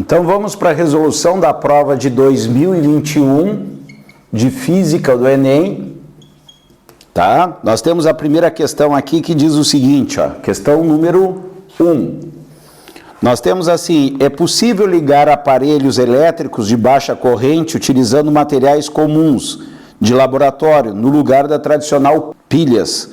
Então vamos para a resolução da prova de 2021 de Física do Enem. Tá? Nós temos a primeira questão aqui que diz o seguinte, ó, questão número 1. Nós temos assim, é possível ligar aparelhos elétricos de baixa corrente utilizando materiais comuns de laboratório no lugar da tradicional pilhas.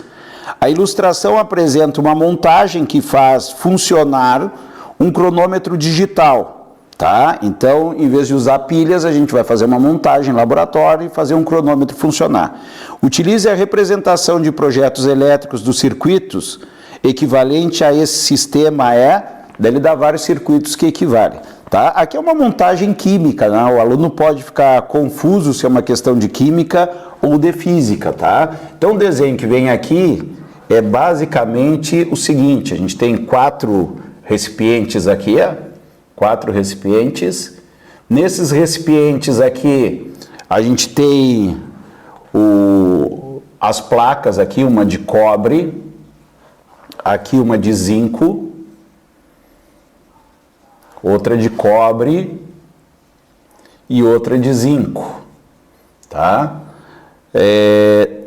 A ilustração apresenta uma montagem que faz funcionar um cronômetro digital, tá? Então, em vez de usar pilhas, a gente vai fazer uma montagem em laboratório e fazer um cronômetro funcionar. Utilize a representação de projetos elétricos dos circuitos equivalente a esse sistema daí ele dá vários circuitos que equivalem, tá? Aqui é uma montagem química, né? O aluno pode ficar confuso se é uma questão de química ou de física, tá? Então, o desenho que vem aqui é basicamente o seguinte, a gente tem 4 recipientes aqui, 4 recipientes. Nesses recipientes aqui, a gente tem as placas aqui, uma de cobre, aqui uma de zinco, outra de cobre e outra de zinco, tá?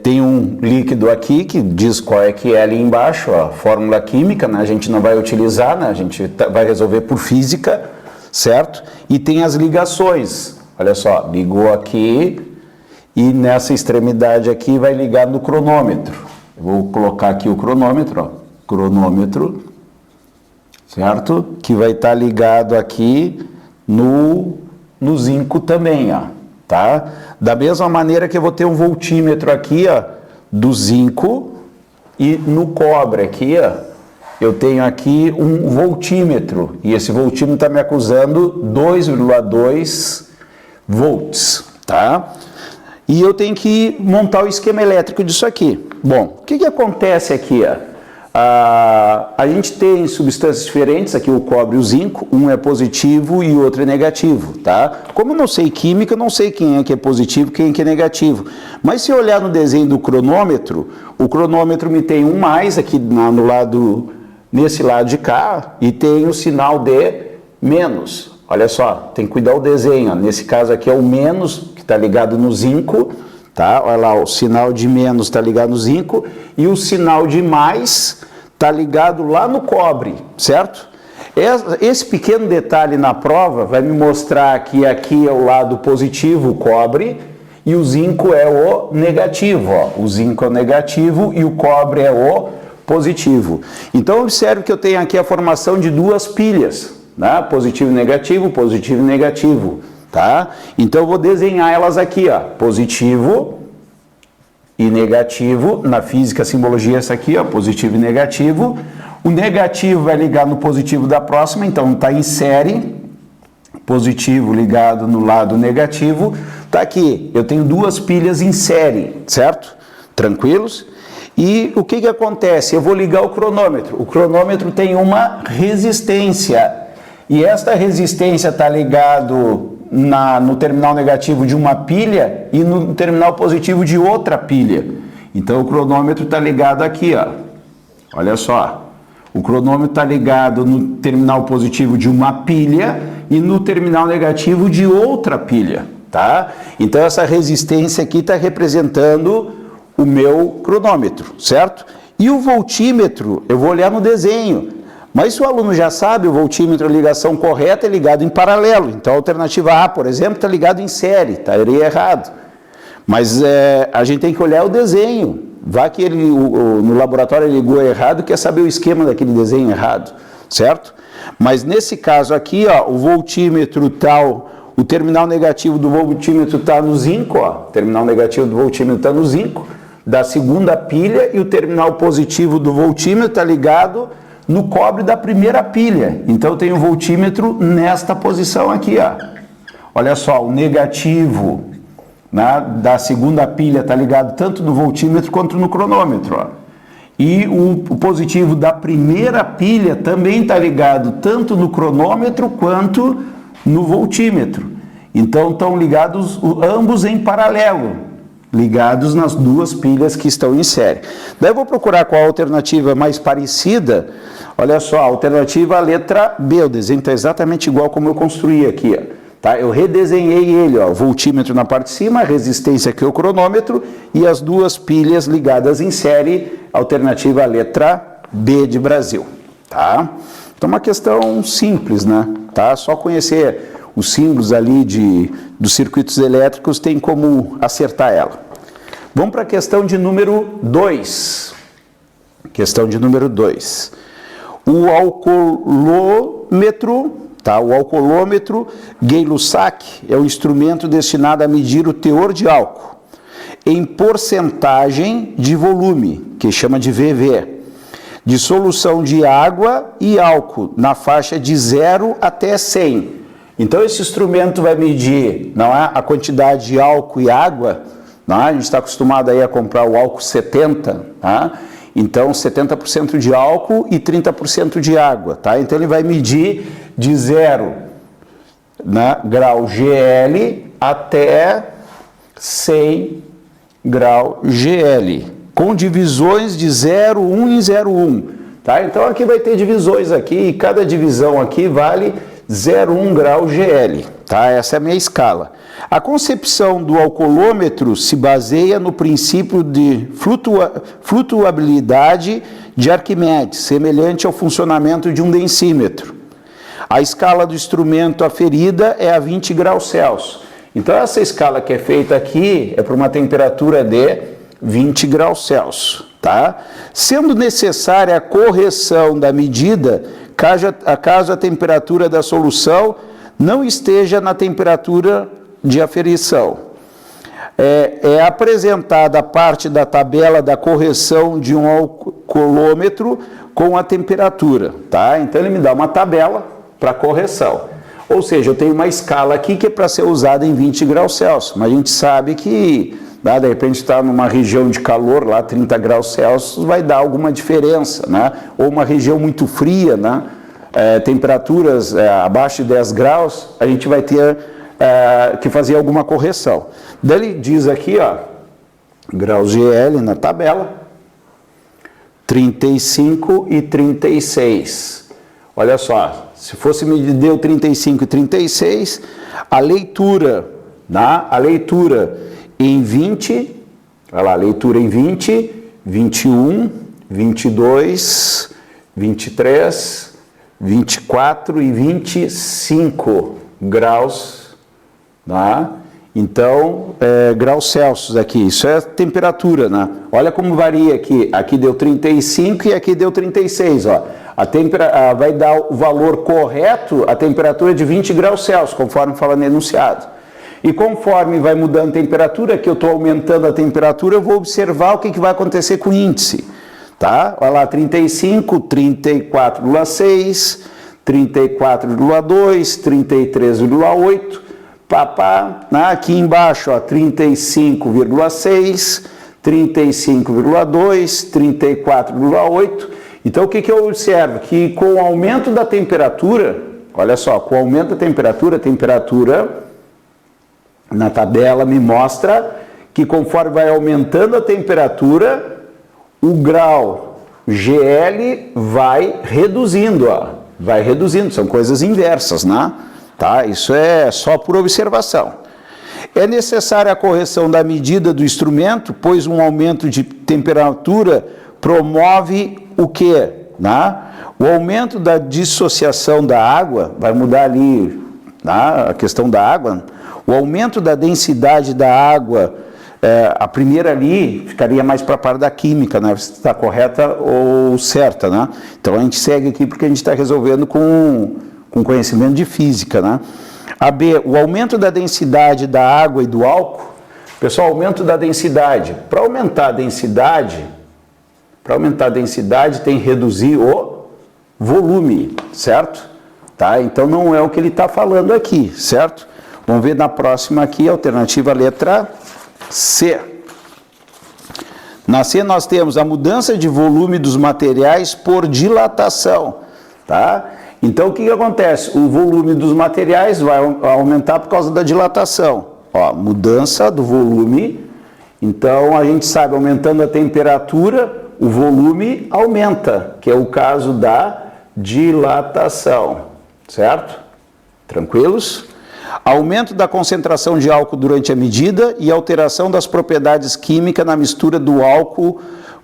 Tem um líquido aqui que diz qual é que é ali embaixo, ó, fórmula química, né? A gente não vai utilizar, né? A gente vai resolver por física, certo? E tem as ligações, olha só, ligou aqui e nessa extremidade aqui vai ligar no cronômetro. Eu vou colocar aqui o cronômetro, ó, cronômetro, certo? Que vai estar ligado aqui no zinco também, ó. Tá? Da mesma maneira que eu vou ter um voltímetro aqui, ó, do zinco, e no cobre aqui, ó, eu tenho aqui um voltímetro, e esse voltímetro está me acusando 2,2 volts, tá? E eu tenho que montar o esquema elétrico disso aqui. Bom, o que acontece aqui, ó? A gente tem substâncias diferentes, aqui o cobre e o zinco, um é positivo e o outro é negativo, tá? Como eu não sei química, eu não sei quem é que é positivo e quem é que é negativo. Mas se eu olhar no desenho do cronômetro, o cronômetro me tem um mais aqui no lado, nesse lado de cá, e tem o sinal de menos. Olha só, tem que cuidar o desenho, ó. Nesse caso aqui é o menos, que está ligado no zinco, tá? Olha lá, o sinal de menos está ligado no zinco e o sinal de mais está ligado lá no cobre, certo? Esse pequeno detalhe na prova vai me mostrar que aqui é o lado positivo, o cobre, e o zinco é o negativo, ó. O zinco é o negativo e o cobre é o positivo. Então, observe que eu tenho aqui a formação de 2 pilhas, né? Positivo e negativo, positivo e negativo. Tá? Então eu vou desenhar elas aqui, ó, positivo e negativo. Na física a simbologia é essa aqui, ó, positivo e negativo. O negativo vai ligar no positivo da próxima, então está em série, positivo ligado no lado negativo. Tá aqui, eu tenho 2 pilhas em série, certo? Tranquilos? E o que acontece? Eu vou ligar o cronômetro. O cronômetro tem uma resistência e esta resistência está ligado no terminal negativo de uma pilha e no terminal positivo de outra pilha. Então o cronômetro está ligado aqui, ó. Olha só, o cronômetro está ligado no terminal positivo de uma pilha e no terminal negativo de outra pilha, tá? Então essa resistência aqui está representando o meu cronômetro, certo? E o voltímetro, eu vou olhar no desenho. Mas se o aluno já sabe, o voltímetro, a ligação correta é ligado em paralelo. Então a alternativa A, por exemplo, está ligado em série, estaria errado. Mas a gente tem que olhar o desenho. Vá que no laboratório ele ligou errado, quer saber o esquema daquele desenho errado, certo? Mas nesse caso aqui, ó, o voltímetro tal, o terminal negativo do voltímetro está no zinco, ó, o terminal negativo do voltímetro está no zinco, da segunda pilha, e o terminal positivo do voltímetro está ligado no cobre da primeira pilha. Então eu tenho o voltímetro nesta posição aqui, ó. Olha só, o negativo, né, da segunda pilha está ligado tanto no voltímetro quanto no cronômetro, ó. E o positivo da primeira pilha também está ligado tanto no cronômetro quanto no voltímetro. Então estão ligados ambos em paralelo, ligados nas 2 pilhas que estão em série. Daí eu vou procurar qual a alternativa mais parecida. Olha só, a alternativa a letra B, o desenho está exatamente igual como eu construí aqui, ó. Tá? Eu redesenhei ele, ó, voltímetro na parte de cima, a resistência aqui é o cronômetro e as duas pilhas ligadas em série, alternativa a letra B de Brasil. Tá? Então, uma questão simples, né? Tá? Só conhecer os símbolos ali dos circuitos elétricos tem como acertar ela. Vamos para a questão de número 2. Questão de número 2. O alcoolômetro, tá? O alcoolômetro Gay-Lussac é um instrumento destinado a medir o teor de álcool em porcentagem de volume, que chama de VV, de solução de água e álcool na faixa de 0 até 100. Então, esse instrumento vai medir, não é, a quantidade de álcool e água, não é? A gente está acostumado aí a comprar o álcool 70, tá? Então, 70% de álcool e 30% de água, tá? Então, ele vai medir de 0, né, grau GL até 100 grau GL, com divisões de 0,1 em 0,1, tá? Então, aqui vai ter divisões aqui, e cada divisão aqui vale 0,1 grau GL, tá? Essa é a minha escala. A concepção do alcoolômetro se baseia no princípio de flutuabilidade de Arquimedes, semelhante ao funcionamento de um densímetro. A escala do instrumento aferida é a 20 graus Celsius. Então, essa escala que é feita aqui é para uma temperatura de 20 graus Celsius, tá? Sendo necessária a correção da medida, caso a temperatura da solução não esteja na temperatura de aferição. É apresentada a parte da tabela da correção de um alcoolômetro com a temperatura, tá? Então, ele me dá uma tabela para correção. Ou seja, eu tenho uma escala aqui que é para ser usada em 20 graus Celsius, mas a gente sabe que, né, de repente, está numa região de calor, lá 30 graus Celsius, vai dar alguma diferença, né? Ou uma região muito fria, né? Temperaturas abaixo de 10 graus, a gente vai ter que fazer alguma correção. Daí ele diz aqui, ó, graus GL na tabela, 35 e 36. Olha só, se fosse medir o 35 e 36, a leitura, tá? A leitura em 20, olha lá, leitura em 20, 21, 22, 23, 24 e 25 graus, tá? Então, graus Celsius aqui, isso é temperatura, né? Olha como varia aqui, aqui deu 35 e aqui deu 36, ó. Vai dar o valor correto, a temperatura de 20 graus Celsius, conforme fala no enunciado. E conforme vai mudando a temperatura, que eu estou aumentando a temperatura, eu vou observar o que vai acontecer com o índice. Tá? Olha lá, 35, 34,6, 34,2, 33,8, papá, aqui embaixo, 35,6, 35,2, 34,8. Então, o que eu observo? Que com o aumento da temperatura, olha só, com o aumento da temperatura, a temperatura na tabela me mostra que conforme vai aumentando a temperatura, o grau GL vai reduzindo, ó, vai reduzindo, são coisas inversas, né? Tá? Isso é só por observação. É necessária a correção da medida do instrumento, pois um aumento de temperatura promove o quê? Né? O aumento da dissociação da água, vai mudar ali, né, a questão da água, o aumento da densidade da água, a primeira ali ficaria mais para a parte da química, né? Se está correta ou certa, né? Então a gente segue aqui porque a gente está resolvendo com conhecimento de física, né? A B, o aumento da densidade da água e do álcool. Pessoal, aumento da densidade. Para aumentar a densidade, tem que reduzir o volume, certo? Tá? Então não é o que ele está falando aqui, certo? Vamos ver na próxima aqui, alternativa letra C. Na C nós temos a mudança de volume dos materiais por dilatação, tá? Então o que acontece? O volume dos materiais vai aumentar por causa da dilatação. Ó, mudança do volume, então a gente sabe, aumentando a temperatura, o volume aumenta, que é o caso da dilatação, certo? Tranquilos? Aumento da concentração de álcool durante a medida e alteração das propriedades químicas na mistura do álcool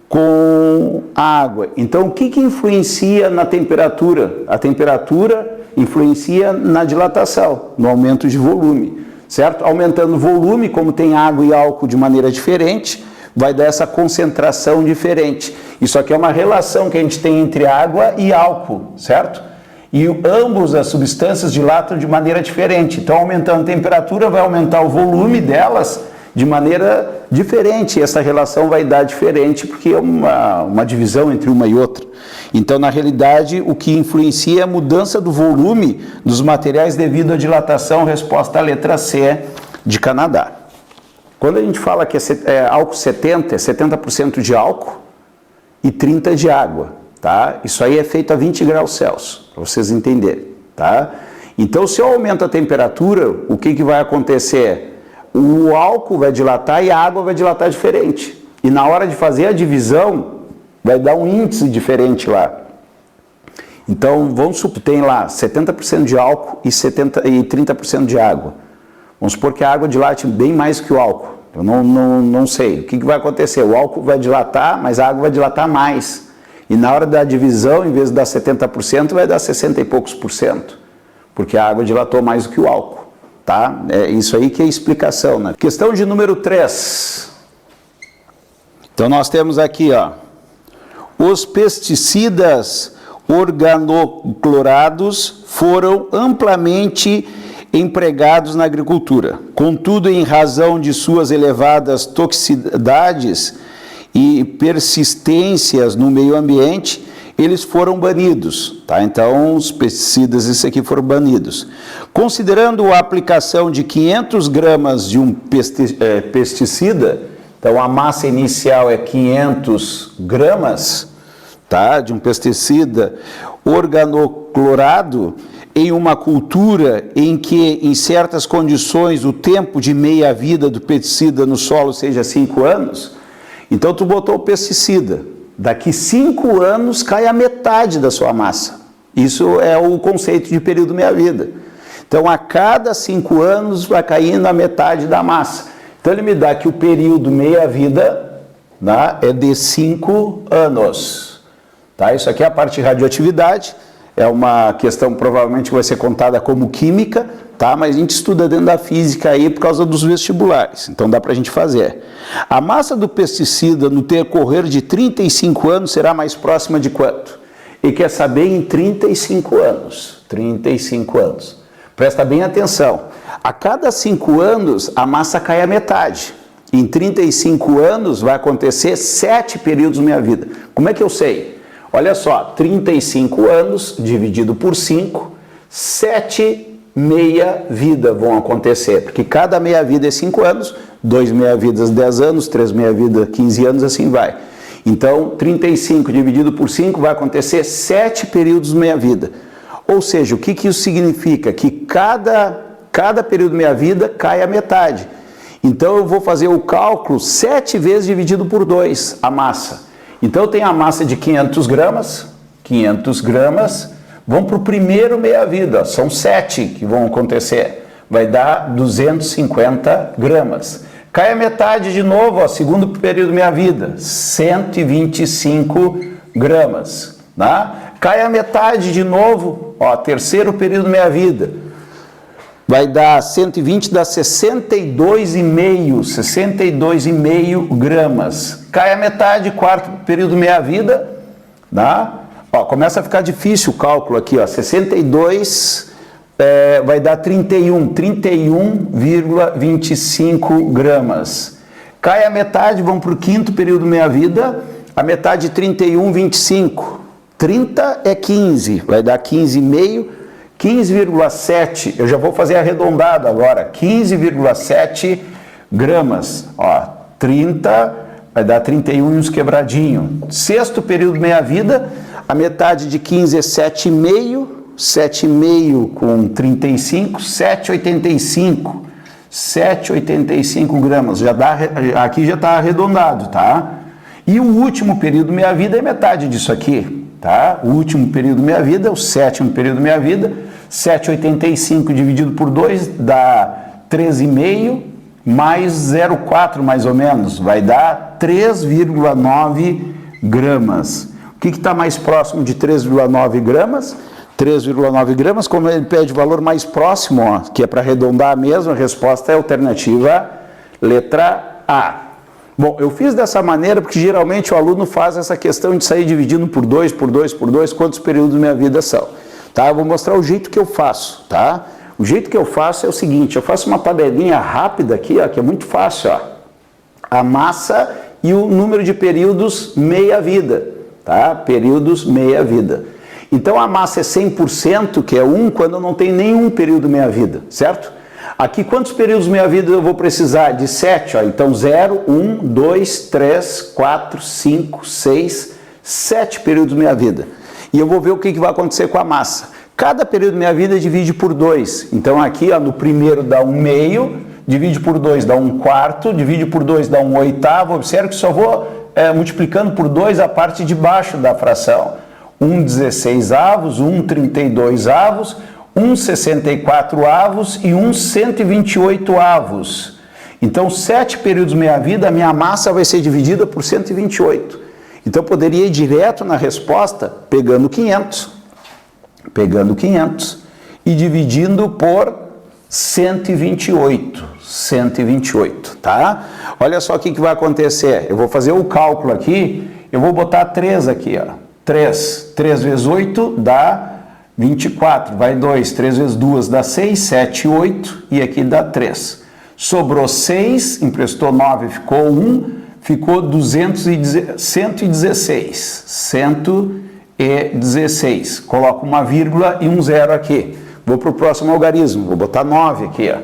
com a água. Então, o que influencia na temperatura? A temperatura influencia na dilatação, no aumento de volume, certo? Aumentando o volume, como tem água e álcool de maneira diferente, vai dar essa concentração diferente. Isso aqui é uma relação que a gente tem entre água e álcool, certo? E ambos as substâncias dilatam de maneira diferente. Então, aumentando a temperatura, vai aumentar o volume delas de maneira diferente. Essa relação vai dar diferente, porque é uma divisão entre uma e outra. Então, na realidade, o que influencia é a mudança do volume dos materiais devido à dilatação, resposta à letra C de Canadá. Quando a gente fala que é álcool 70, é 70% de álcool e 30% de água, tá? Isso aí é feito a 20 graus Celsius, para vocês entenderem, tá? Então, se eu aumento a temperatura, o que vai acontecer? O álcool vai dilatar e a água vai dilatar diferente. E na hora de fazer a divisão, vai dar um índice diferente lá. Então, vamos supor que tem lá 70% de álcool e 30% de água. Vamos supor que a água dilate bem mais que o álcool. Eu não sei. O que vai acontecer? O álcool vai dilatar, mas a água vai dilatar mais. E na hora da divisão, em vez de dar 70%, vai dar 60 e poucos por cento. Porque a água dilatou mais do que o álcool. Tá? É isso aí que é a explicação, né? Questão de número 3. Então nós temos aqui, ó, os pesticidas organoclorados foram amplamente empregados na agricultura. Contudo, em razão de suas elevadas toxicidades e persistências no meio ambiente, eles foram banidos, tá? Então, os pesticidas, isso aqui foram banidos. Considerando a aplicação de 500 gramas de um pesticida, então a massa inicial é 500 gramas, tá? De um pesticida organoclorado em uma cultura em que, em certas condições, o tempo de meia-vida do pesticida no solo seja 5 anos, então tu botou o pesticida. Daqui 5 anos cai a metade da sua massa. Isso é o conceito de período meia-vida. Então, a cada 5 anos vai caindo a metade da massa. Então, ele me dá que o período meia-vida, né, é de 5 anos. Tá? Isso aqui é a parte de radioatividade. É uma questão provavelmente vai ser contada como química, tá? Mas a gente estuda dentro da física aí por causa dos vestibulares, então dá para a gente fazer. A massa do pesticida no decorrer de 35 anos será mais próxima de quanto? E quer saber em 35 anos. 35 anos. Presta bem atenção. A cada 5 anos a massa cai a metade. Em 35 anos vai acontecer 7 períodos na minha vida. Como é que eu sei? Olha só, 35 anos dividido por 5, 7 meia-vida vão acontecer, porque cada meia-vida é 5 anos, 2 meia-vidas 10 anos, 3 meia-vidas 15 anos, assim vai. Então, 35 dividido por 5 vai acontecer 7 períodos meia-vida. Ou seja, o que isso significa? Que cada período meia-vida cai a metade. Então, eu vou fazer o cálculo 7 vezes dividido por 2, a massa. Então, eu tenho a massa de 500 gramas, vão para o primeiro meia-vida, são 7 que vão acontecer, vai dar 250 gramas. Cai a metade de novo, ó, segundo período meia-vida, 125 gramas. Tá? Cai a metade de novo, ó, terceiro período meia-vida, vai dar 120, dá 62,5 gramas. Cai a metade, quarto período meia-vida, tá? Ó, começa a ficar difícil o cálculo aqui, ó, 62 vai dar 31,25 gramas. Cai a metade, vamos para o quinto período meia-vida, a metade de 31,25. 30 é 15, vai dar 15,5, 15,7, eu já vou fazer arredondado agora, 15,7 gramas, ó, 30, vai dar 31 e uns quebradinho. Sexto período meia-vida, a metade de 15 é 7,5, 7,5 com 35, 7,85 gramas, já dá, aqui já está arredondado, tá? E o último período meia-vida é metade disso aqui, tá? O último período da minha vida, o sétimo período da minha vida. 7,85 dividido por 2 dá 13,5 mais 0,4 mais ou menos, vai dar 3,9 gramas. O que está mais próximo de 3,9 gramas? 3,9 gramas, como ele pede o valor mais próximo, ó, que é para arredondar mesmo, a resposta é a alternativa letra A. Bom, eu fiz dessa maneira porque geralmente o aluno faz essa questão de sair dividindo por 2, por 2, por 2, quantos períodos da minha vida são. Tá? Eu vou mostrar o jeito que eu faço, tá? O jeito que eu faço é o seguinte, eu faço uma tabelinha rápida aqui, ó, que é muito fácil, ó. A massa e o número de períodos meia-vida, tá? Períodos meia-vida. Então a massa é 100%, que é 1, quando não tem nenhum período meia-vida, certo? Aqui quantos períodos meia-vida eu vou precisar? De 7, ó. Então 0, 1, 2, 3, 4, 5, 6, 7 períodos meia-vida. E eu vou ver o que vai acontecer com a massa. Cada período meia-vida divide por 2. Então aqui, ó, no primeiro dá 1/2, divide por 2 dá 1/4, divide por 2 dá 1/8. Observe que só vou multiplicando por 2 a parte de baixo da fração. 1/16, 1/32, 1/64 e 1/128. Então 7 períodos meia-vida, a minha massa vai ser dividida por 128. Então, eu poderia ir direto na resposta pegando 500 e dividindo por 128, tá? Olha só o que vai acontecer. Eu vou fazer o cálculo aqui, eu vou botar 3 aqui, ó. 3 vezes 8 dá 24, vai 2, 3 vezes 2 dá 6, 7, 8 e aqui dá 3. Sobrou 6, emprestou 9, ficou 1. Ficou 116. Coloco uma vírgula e um zero aqui. Vou para o próximo algarismo, vou botar 9 aqui. Ó.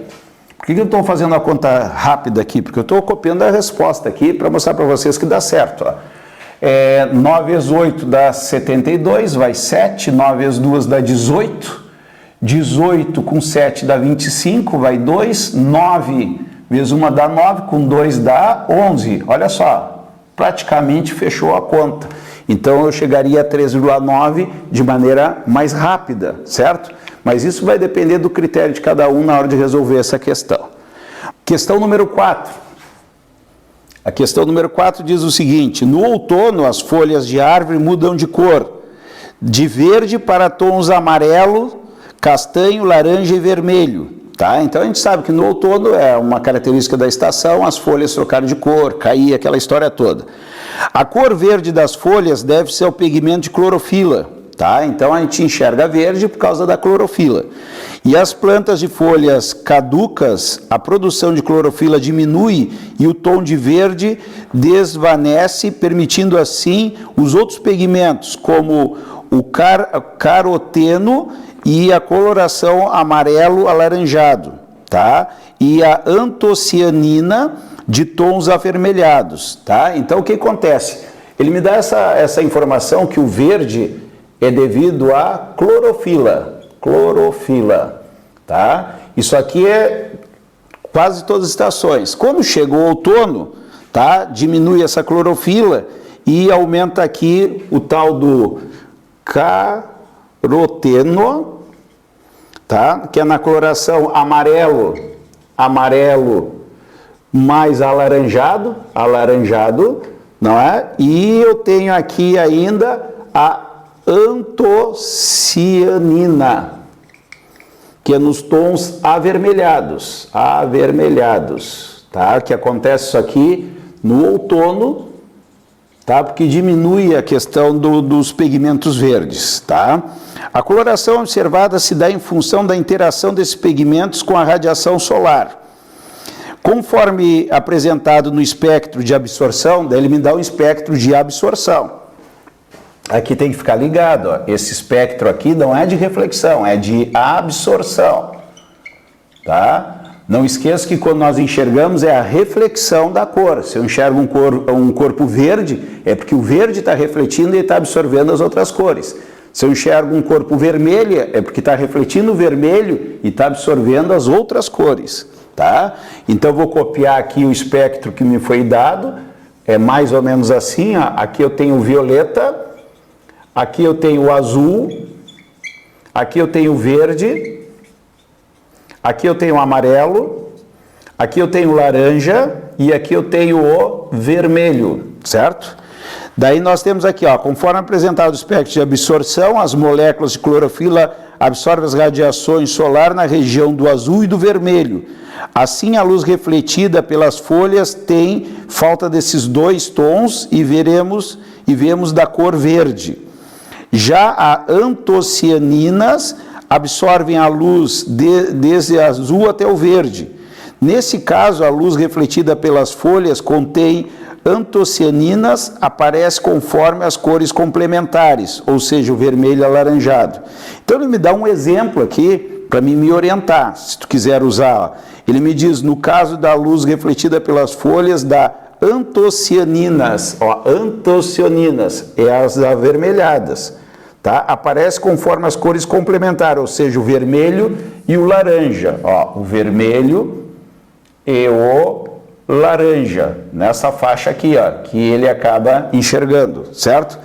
Por que eu estou fazendo a conta rápida aqui? Porque eu estou copiando a resposta aqui para mostrar para vocês que dá certo. Ó. 9 vezes 8 dá 72, vai 7. 9 vezes 2 dá 18. 18 com 7 dá 25, vai 2. 9 vezes 1 dá 9, com 2 dá 11. Olha só, praticamente fechou a conta. Então, eu chegaria a 3,9 de maneira mais rápida, certo? Mas isso vai depender do critério de cada um na hora de resolver essa questão. Questão número 4. A questão número 4 diz o seguinte: no outono, as folhas de árvore mudam de cor, de verde para tons amarelo, castanho, laranja e vermelho. Tá? Então a gente sabe que no outono é uma característica da estação, as folhas trocaram de cor, cair, aquela história toda. A cor verde das folhas deve ser o pigmento de clorofila, tá? Então a gente enxerga verde por causa da clorofila. E as plantas de folhas caducas, a produção de clorofila diminui e o tom de verde desvanece, permitindo assim os outros pigmentos, como o caroteno e a coloração amarelo alaranjado, tá? E a antocianina de tons avermelhados, tá? Então o que acontece? Ele me dá essa informação que o verde é devido à clorofila, tá? Isso aqui é quase todas as estações. Quando chega o outono, tá? Diminui essa clorofila e aumenta aqui o tal do caroteno, tá? Que é na coloração amarelo mais alaranjado, não é? E eu tenho aqui ainda a antocianina, que é nos tons avermelhados, tá? Que acontece isso aqui no outono, tá? Porque diminui a questão dos pigmentos verdes, tá? A coloração observada se dá em função da interação desses pigmentos com a radiação solar. Conforme apresentado no espectro de absorção, daí ele me dá um espectro de absorção. Aqui tem que ficar ligado, ó. Esse espectro aqui não é de reflexão, é de absorção, tá? Não esqueça que quando nós enxergamos é a reflexão da cor. Se eu enxergo um corpo verde, é porque o verde está refletindo e está absorvendo as outras cores. Se eu enxergo um corpo vermelho, é porque está refletindo o vermelho e está absorvendo as outras cores, tá? Então, eu vou copiar aqui o espectro que me foi dado, é mais ou menos assim, ó. Aqui eu tenho o violeta, aqui eu tenho o azul, aqui eu tenho o verde, aqui eu tenho o amarelo, aqui eu tenho o laranja e aqui eu tenho o vermelho, certo? Daí nós temos aqui, ó, conforme apresentado o espectro de absorção, as moléculas de clorofila absorvem as radiações solar na região do azul e do vermelho. Assim, a luz refletida pelas folhas tem falta desses dois tons e vemos da cor verde. Já as antocianinas absorvem a luz desde azul até o verde. Nesse caso, a luz refletida pelas folhas contém antocianinas, aparece conforme as cores complementares, ou seja, o vermelho e alaranjado. Então ele me dá um exemplo aqui para mim me orientar, se tu quiser usar. Ó. Ele me diz, no caso da luz refletida pelas folhas, dá antocianinas, ó, antocianinas, é as avermelhadas, tá? Aparece conforme as cores complementares, ou seja, o vermelho e o laranja, ó, o vermelho e o laranja, nessa faixa aqui, ó, que ele acaba enxergando, certo?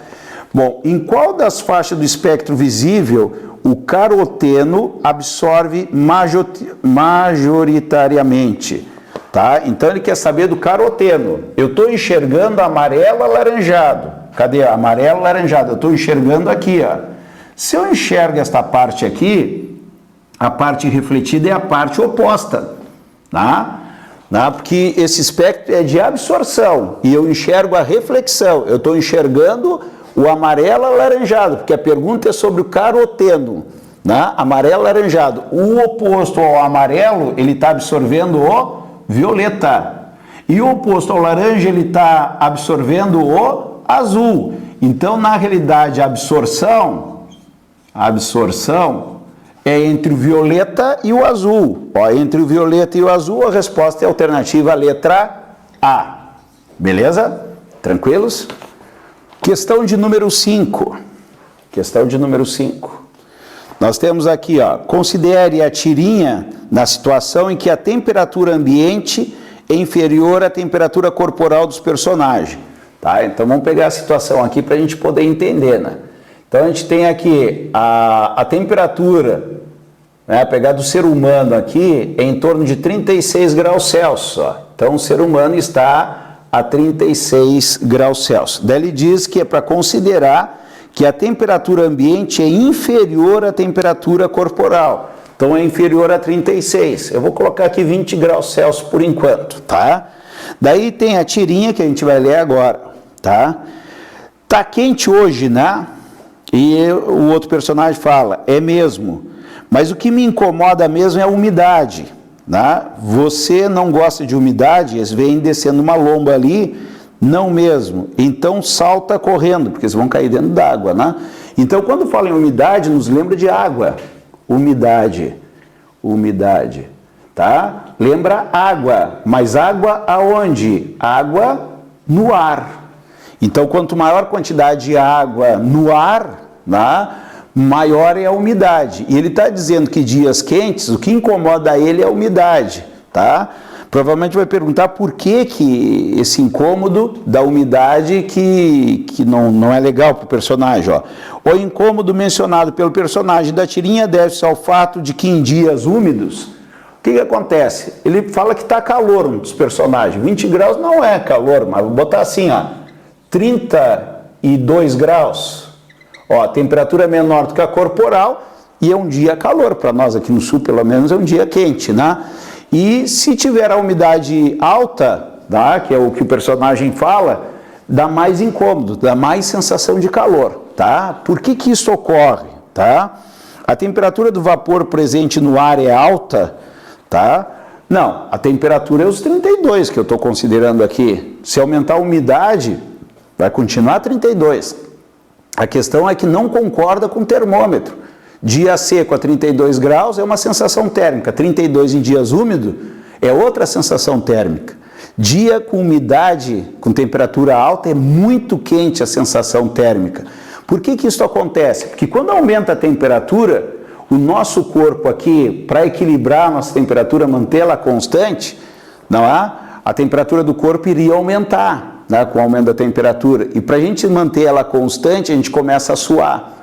Bom, em qual das faixas do espectro visível o caroteno absorve majoritariamente? Tá? Então ele quer saber do caroteno. Eu estou enxergando amarelo alaranjado. Cadê? Amarelo alaranjado. Eu estou enxergando aqui, ó. Se eu enxergo esta parte aqui, a parte refletida é a parte oposta, tá? Porque esse espectro é de absorção e eu enxergo a reflexão. Eu estou enxergando o amarelo alaranjado, porque a pergunta é sobre o caroteno, né? Amarelo alaranjado. O oposto ao amarelo, ele está absorvendo o violeta. E o oposto ao laranja, ele está absorvendo o azul. Então, na realidade, a absorção é entre o violeta e o azul. Ó, entre o violeta e o azul, a resposta é a alternativa, a letra A. Beleza? Tranquilos? Questão de número 5. Questão de número 5. Nós temos aqui, ó, considere a tirinha na situação em que a temperatura ambiente é inferior à temperatura corporal dos personagens. Tá? Então, vamos pegar a situação aqui para a gente poder entender, né? Então, a gente tem aqui a temperatura, né, pegar do ser humano aqui, é em torno de 36 graus Celsius. Ó. Então, o ser humano está a 36 graus Celsius. Daí ele diz que é para considerar que a temperatura ambiente é inferior à temperatura corporal. Então, é inferior a 36. Eu vou colocar aqui 20 graus Celsius por enquanto, tá? Daí tem a tirinha que a gente vai ler agora, tá? Tá quente hoje, né? E o outro personagem fala, é mesmo, mas o que me incomoda mesmo é a umidade, né? Você não gosta de umidade, eles vêm descendo uma lomba ali, não mesmo, então salta correndo, porque eles vão cair dentro d'água, né? Então quando fala em umidade, nos lembra de água, umidade, tá? Lembra água, mas água aonde? Água no ar. Então, quanto maior a quantidade de água no ar, né, maior é a umidade. E ele está dizendo que dias quentes, o que incomoda ele é a umidade, tá? Provavelmente vai perguntar por que esse incômodo da umidade que não é legal para o personagem. Ó. O incômodo mencionado pelo personagem da tirinha deve-se ao fato de que em dias úmidos, o que acontece? Ele fala que está calor um dos personagens. 20 graus não é calor, mas vou botar assim, ó, 32 graus. Ó, a temperatura é menor do que a corporal e é um dia calor. Para nós aqui no sul, pelo menos, é um dia quente, né? E se tiver a umidade alta, tá, que é o que o personagem fala, dá mais incômodo, dá mais sensação de calor, tá? Por que isso ocorre, tá? A temperatura do vapor presente no ar é alta, tá? Não, a temperatura é os 32 que eu estou considerando aqui. Se aumentar a umidade, vai continuar 32. A questão é que não concorda com o termômetro. Dia seco a 32 graus é uma sensação térmica. 32 em dias úmidos é outra sensação térmica. Dia com umidade, com temperatura alta, é muito quente a sensação térmica. Por que isso acontece? Porque quando aumenta a temperatura, o nosso corpo aqui, para equilibrar a nossa temperatura, mantê-la constante, não é? A temperatura do corpo iria aumentar. né, com o aumento da temperatura. E para a gente manter ela constante, a gente começa a suar.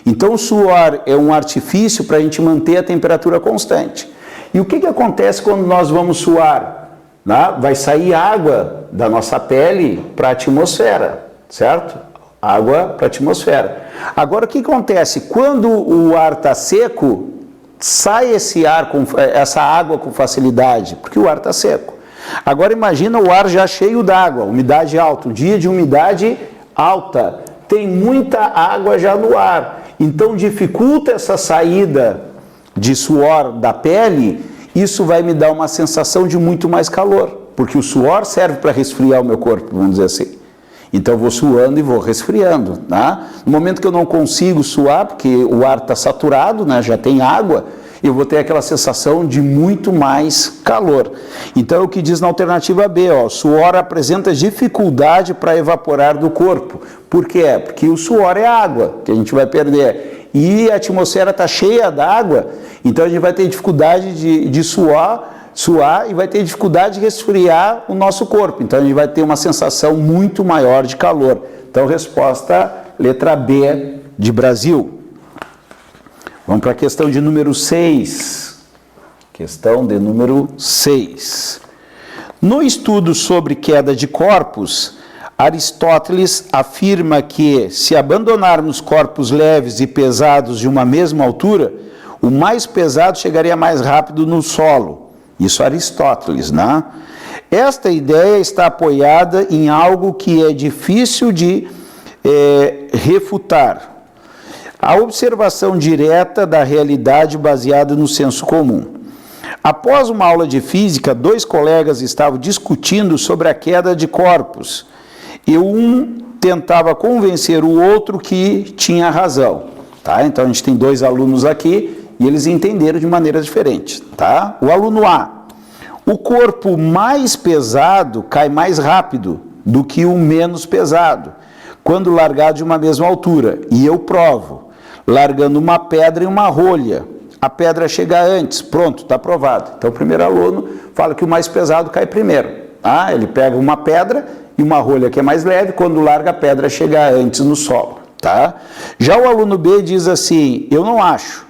Então o suor é um artifício para a gente manter a temperatura constante. E o que acontece quando nós vamos suar? Né? Vai sair água da nossa pele para a atmosfera, certo? Água para a atmosfera. Agora o que acontece? Quando o ar está seco, sai essa água com facilidade, porque o ar está seco. Agora imagina o ar já cheio d'água, umidade alta, um dia de umidade alta, tem muita água já no ar, então dificulta essa saída de suor da pele, isso vai me dar uma sensação de muito mais calor, porque o suor serve para resfriar o meu corpo, vamos dizer assim. Então eu vou suando e vou resfriando, né? No momento que eu não consigo suar, porque o ar está saturado, né, já tem água, eu vou ter aquela sensação de muito mais calor. Então é o que diz na alternativa B, ó, suor apresenta dificuldade para evaporar do corpo. Por quê? Porque o suor é água, que a gente vai perder. E a atmosfera está cheia d'água, então a gente vai ter dificuldade de suar e vai ter dificuldade de resfriar o nosso corpo. Então a gente vai ter uma sensação muito maior de calor. Então resposta letra B de Brasil. Vamos para a questão de número 6. Questão de número 6. No estudo sobre queda de corpos, Aristóteles afirma que, se abandonarmos corpos leves e pesados de uma mesma altura, o mais pesado chegaria mais rápido no solo. Isso Aristóteles, né? Esta ideia está apoiada em algo que é difícil de refutar. A observação direta da realidade baseada no senso comum. Após uma aula de física, dois colegas estavam discutindo sobre a queda de corpos. E um tentava convencer o outro que tinha razão. Tá? Então a gente tem dois alunos aqui e eles entenderam de maneira diferente. Tá? O aluno A. O corpo mais pesado cai mais rápido do que o menos pesado, quando largado de uma mesma altura. E eu provo. Largando uma pedra e uma rolha. A pedra chega antes, pronto, está provado. Então o primeiro aluno fala que o mais pesado cai primeiro. Tá? Ele pega uma pedra e uma rolha que é mais leve, quando larga a pedra chega antes no solo. Tá? Já o aluno B diz assim, eu não acho.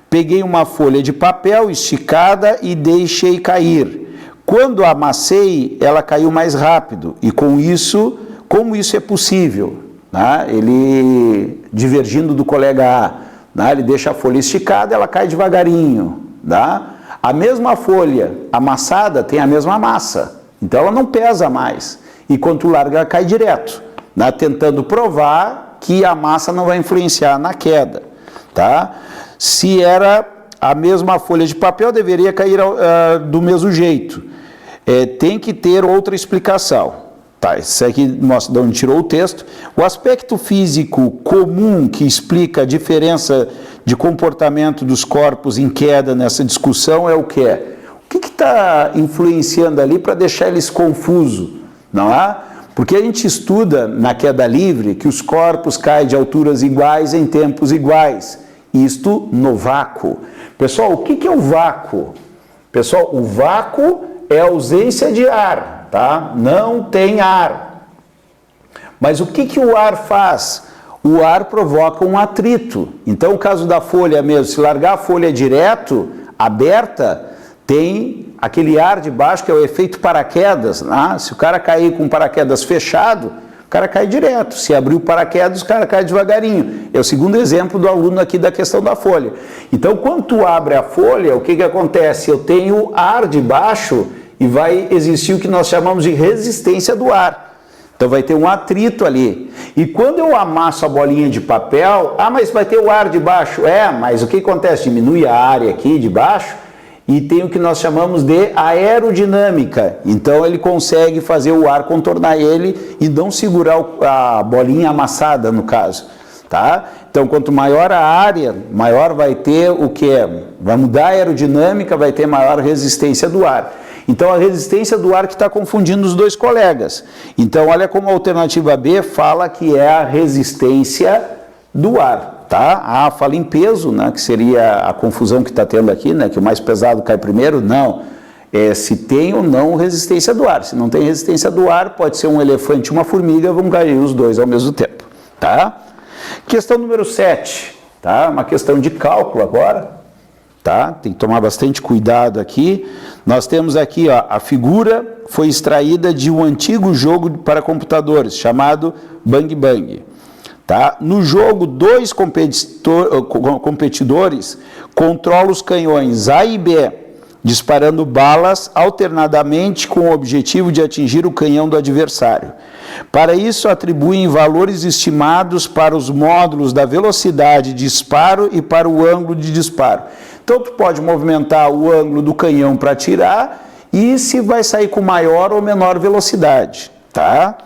Peguei uma folha de papel esticada e deixei cair. Quando amassei, ela caiu mais rápido. E com isso, como isso é possível? Né? Ele, divergindo do colega A, né? Ele deixa a folha esticada, ela cai devagarinho. Né? A mesma folha amassada tem a mesma massa, então ela não pesa mais. E quando tu larga, ela cai direto, né? Tentando provar que a massa não vai influenciar na queda. Tá? Se era a mesma folha de papel, deveria cair do mesmo jeito. Tem que ter outra explicação. Tá, isso aqui mostra de onde tirou o texto. O aspecto físico comum que explica a diferença de comportamento dos corpos em queda nessa discussão é o quê? O que está influenciando ali para deixar eles confusos? Não é? Porque a gente estuda na queda livre que os corpos caem de alturas iguais em tempos iguais. Isto no vácuo. Pessoal, o que é o vácuo? Pessoal, o vácuo é a ausência de ar. Tá? Não tem ar. Mas o que o ar faz? O ar provoca um atrito. Então, o caso da folha mesmo, se largar a folha direto, aberta, tem aquele ar de baixo que é o efeito paraquedas. Né? Se o cara cair com o paraquedas fechado, o cara cai direto. Se abrir o paraquedas, o cara cai devagarinho. É o segundo exemplo do aluno aqui da questão da folha. Então, quando tu abre a folha, o que acontece? Eu tenho ar de baixo e vai existir o que nós chamamos de resistência do ar. Então vai ter um atrito ali. E quando eu amasso a bolinha de papel, mas vai ter o ar de baixo. Mas o que acontece? Diminui a área aqui de baixo e tem o que nós chamamos de aerodinâmica. Então ele consegue fazer o ar contornar ele e não segurar a bolinha amassada, no caso. Tá? Então, quanto maior a área, maior vai ter o que? Vai mudar a aerodinâmica, vai ter maior resistência do ar. Então, a resistência do ar que está confundindo os dois colegas. Então, olha como a alternativa B fala que é a resistência do ar. Tá? A fala em peso, né, que seria a confusão que está tendo aqui, né, que o mais pesado cai primeiro. Não. se tem ou não resistência do ar. Se não tem resistência do ar, pode ser um elefante e uma formiga, vão cair os dois ao mesmo tempo, tá? Questão número 7, tá? Uma questão de cálculo agora, tá? Tem que tomar bastante cuidado aqui. Nós temos aqui, ó, a figura foi extraída de um antigo jogo para computadores, chamado Bang Bang. Tá? No jogo, 2 competidores controlam os canhões A e B, disparando balas alternadamente com o objetivo de atingir o canhão do adversário. Para isso, atribuem valores estimados para os módulos da velocidade de disparo e para o ângulo de disparo. Então, tu pode movimentar o ângulo do canhão para atirar e se vai sair com maior ou menor velocidade, tá?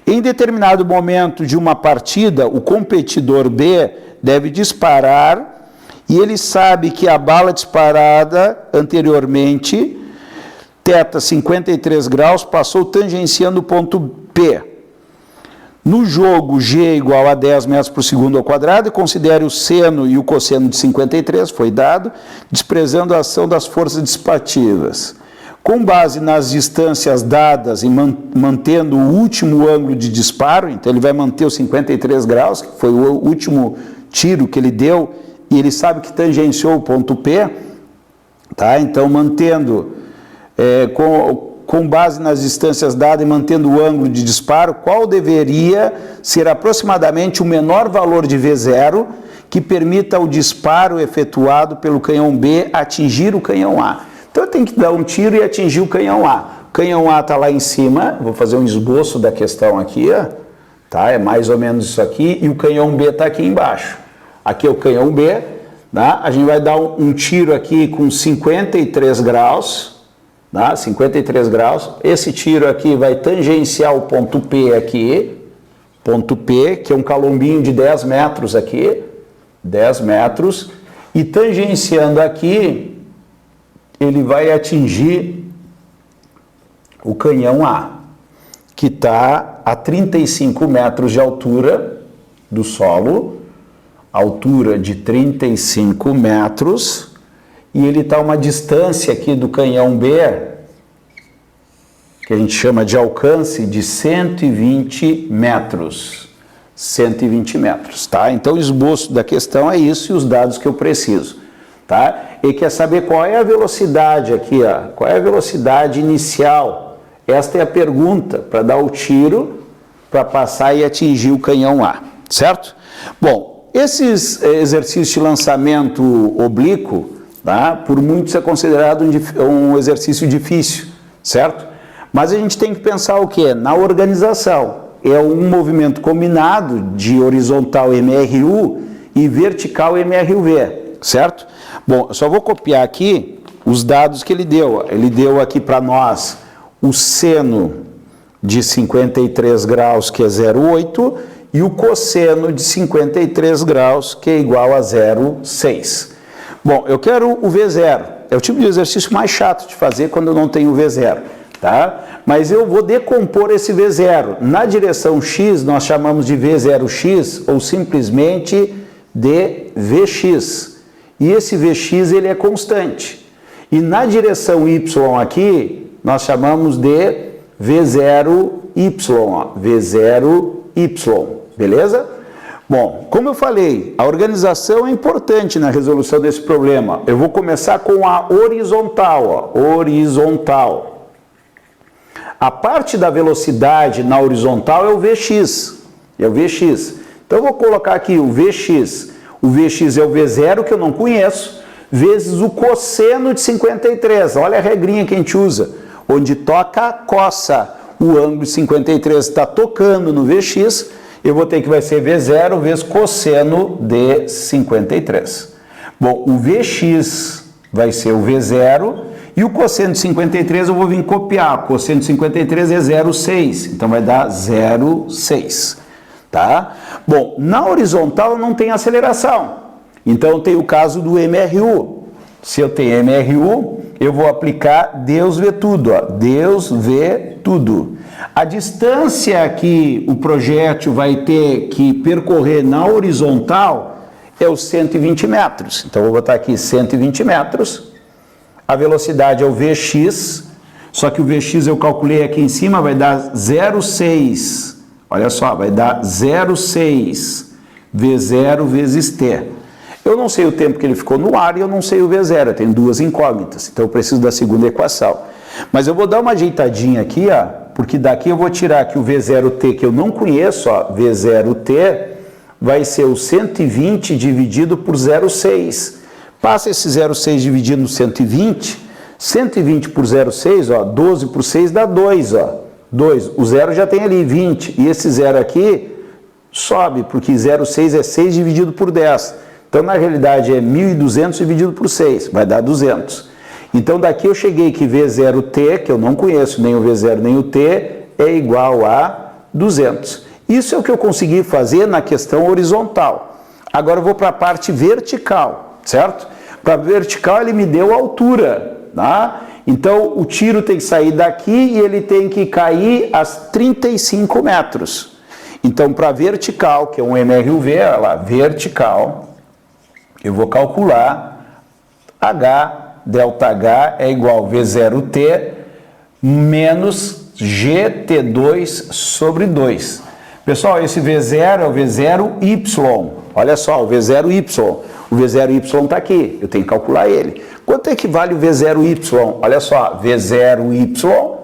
Em determinado momento de uma partida, o competidor B deve disparar e ele sabe que a bala disparada anteriormente, θ 53 graus, passou tangenciando o ponto P. No jogo, G é igual a 10 metros por segundo ao quadrado, e considere o seno e o cosseno de 53, foi dado, desprezando a ação das forças dissipativas. Com base nas distâncias dadas e mantendo o último ângulo de disparo, então ele vai manter os 53 graus, que foi o último tiro que ele deu, e ele sabe que tangenciou o ponto P, tá? Então, mantendo, com base nas distâncias dadas e mantendo o ângulo de disparo, qual deveria ser aproximadamente o menor valor de V0 que permita o disparo efetuado pelo canhão B atingir o canhão A? Então eu tenho que dar um tiro e atingir o canhão A. O canhão A está lá em cima, vou fazer um esboço da questão aqui, ó, tá? É mais ou menos isso aqui, e o canhão B está aqui embaixo. Aqui é o canhão B, tá? A gente vai dar um tiro aqui com 53 graus, tá? 53 graus. Esse tiro aqui vai tangenciar o ponto P aqui, ponto P, que é um calombinho de 10 metros aqui, 10 metros, e tangenciando aqui, ele vai atingir o canhão A, que está a 35 metros de altura do solo, altura de 35 metros, e ele está a uma distância aqui do canhão B, que a gente chama de alcance, de 120 metros. 120 metros, tá? Então o esboço da questão é isso e os dados que eu preciso. Tá? E quer saber qual é a velocidade aqui, ó, qual é a velocidade inicial? Esta é a pergunta para dar o tiro, para passar e atingir o canhão A, certo? Bom, esses exercícios de lançamento oblíquo, tá? Por muitos é considerado um exercício difícil, certo? Mas a gente tem que pensar o quê? Na organização. É um movimento combinado de horizontal MRU e vertical MRUV, certo? Bom, eu só vou copiar aqui os dados que ele deu. Ele deu aqui para nós o seno de 53 graus, que é 0,8, e o cosseno de 53 graus, que é igual a 0,6. Bom, eu quero o V0. É o tipo de exercício mais chato de fazer quando eu não tenho o V0, tá? Mas eu vou decompor esse V0. Na direção X, nós chamamos de V0x, ou simplesmente de Vx. E esse Vx ele é constante. E na direção Y aqui, nós chamamos de V0y, ó, V0y, beleza? Bom, como eu falei, a organização é importante na resolução desse problema. Eu vou começar com a horizontal, ó, horizontal. A parte da velocidade na horizontal é o Vx, Então eu vou colocar aqui o Vx. O Vx é o V0, que eu não conheço, vezes o cosseno de 53. Olha a regrinha que a gente usa. Onde toca, coça. O ângulo de 53 está tocando no Vx, eu vou ter que vai ser V0 vezes cosseno de 53. Bom, o Vx vai ser o V0 e o cosseno de 53 eu vou vir copiar. O cosseno de 53 é 0,6, então vai dar 0,6. Tá? Bom, na horizontal não tem aceleração, então tem o caso do MRU. Se eu tenho MRU, eu vou aplicar Deus vê tudo, ó. Deus vê tudo. A distância que o projétil vai ter que percorrer na horizontal é os 120 metros. Então, eu vou botar aqui 120 metros. a velocidade é o Vx, só que o Vx eu calculei aqui em cima, vai dar 0,6, olha só, vai dar 0,6 V0 vezes T. Eu não sei o tempo que ele ficou no ar e eu não sei o V0, eu tenho duas incógnitas, então eu preciso da segunda equação. Mas eu vou dar uma ajeitadinha aqui, ó, porque daqui eu vou tirar aqui o V0T que eu não conheço, ó, V0T vai ser o 120 dividido por 0,6. Passa esse 0,6 dividido no 120, 120 por 0,6, ó, 12 por 6 dá 2, ó, 2. O zero já tem ali 20, e esse zero aqui sobe, porque 0,6 é 6 dividido por 10. Então, na realidade, é 1.200 dividido por 6, vai dar 200. Então, daqui eu cheguei que V0T, que eu não conheço nem o V0 nem o T, é igual a 200. Isso é o que eu consegui fazer na questão horizontal. Agora eu vou para a parte vertical, certo? Para a vertical ele me deu a altura, tá? Então, o tiro tem que sair daqui e ele tem que cair a 35 metros. Então, para a vertical, que é um MRUV, olha lá, vertical, eu vou calcular H, delta H é igual a V0T menos GT2 sobre 2. Pessoal, esse V0 é o V0Y. Olha só, o V0Y. O V0Y está aqui, eu tenho que calcular ele. Quanto é que vale o V0Y? Olha só, V0Y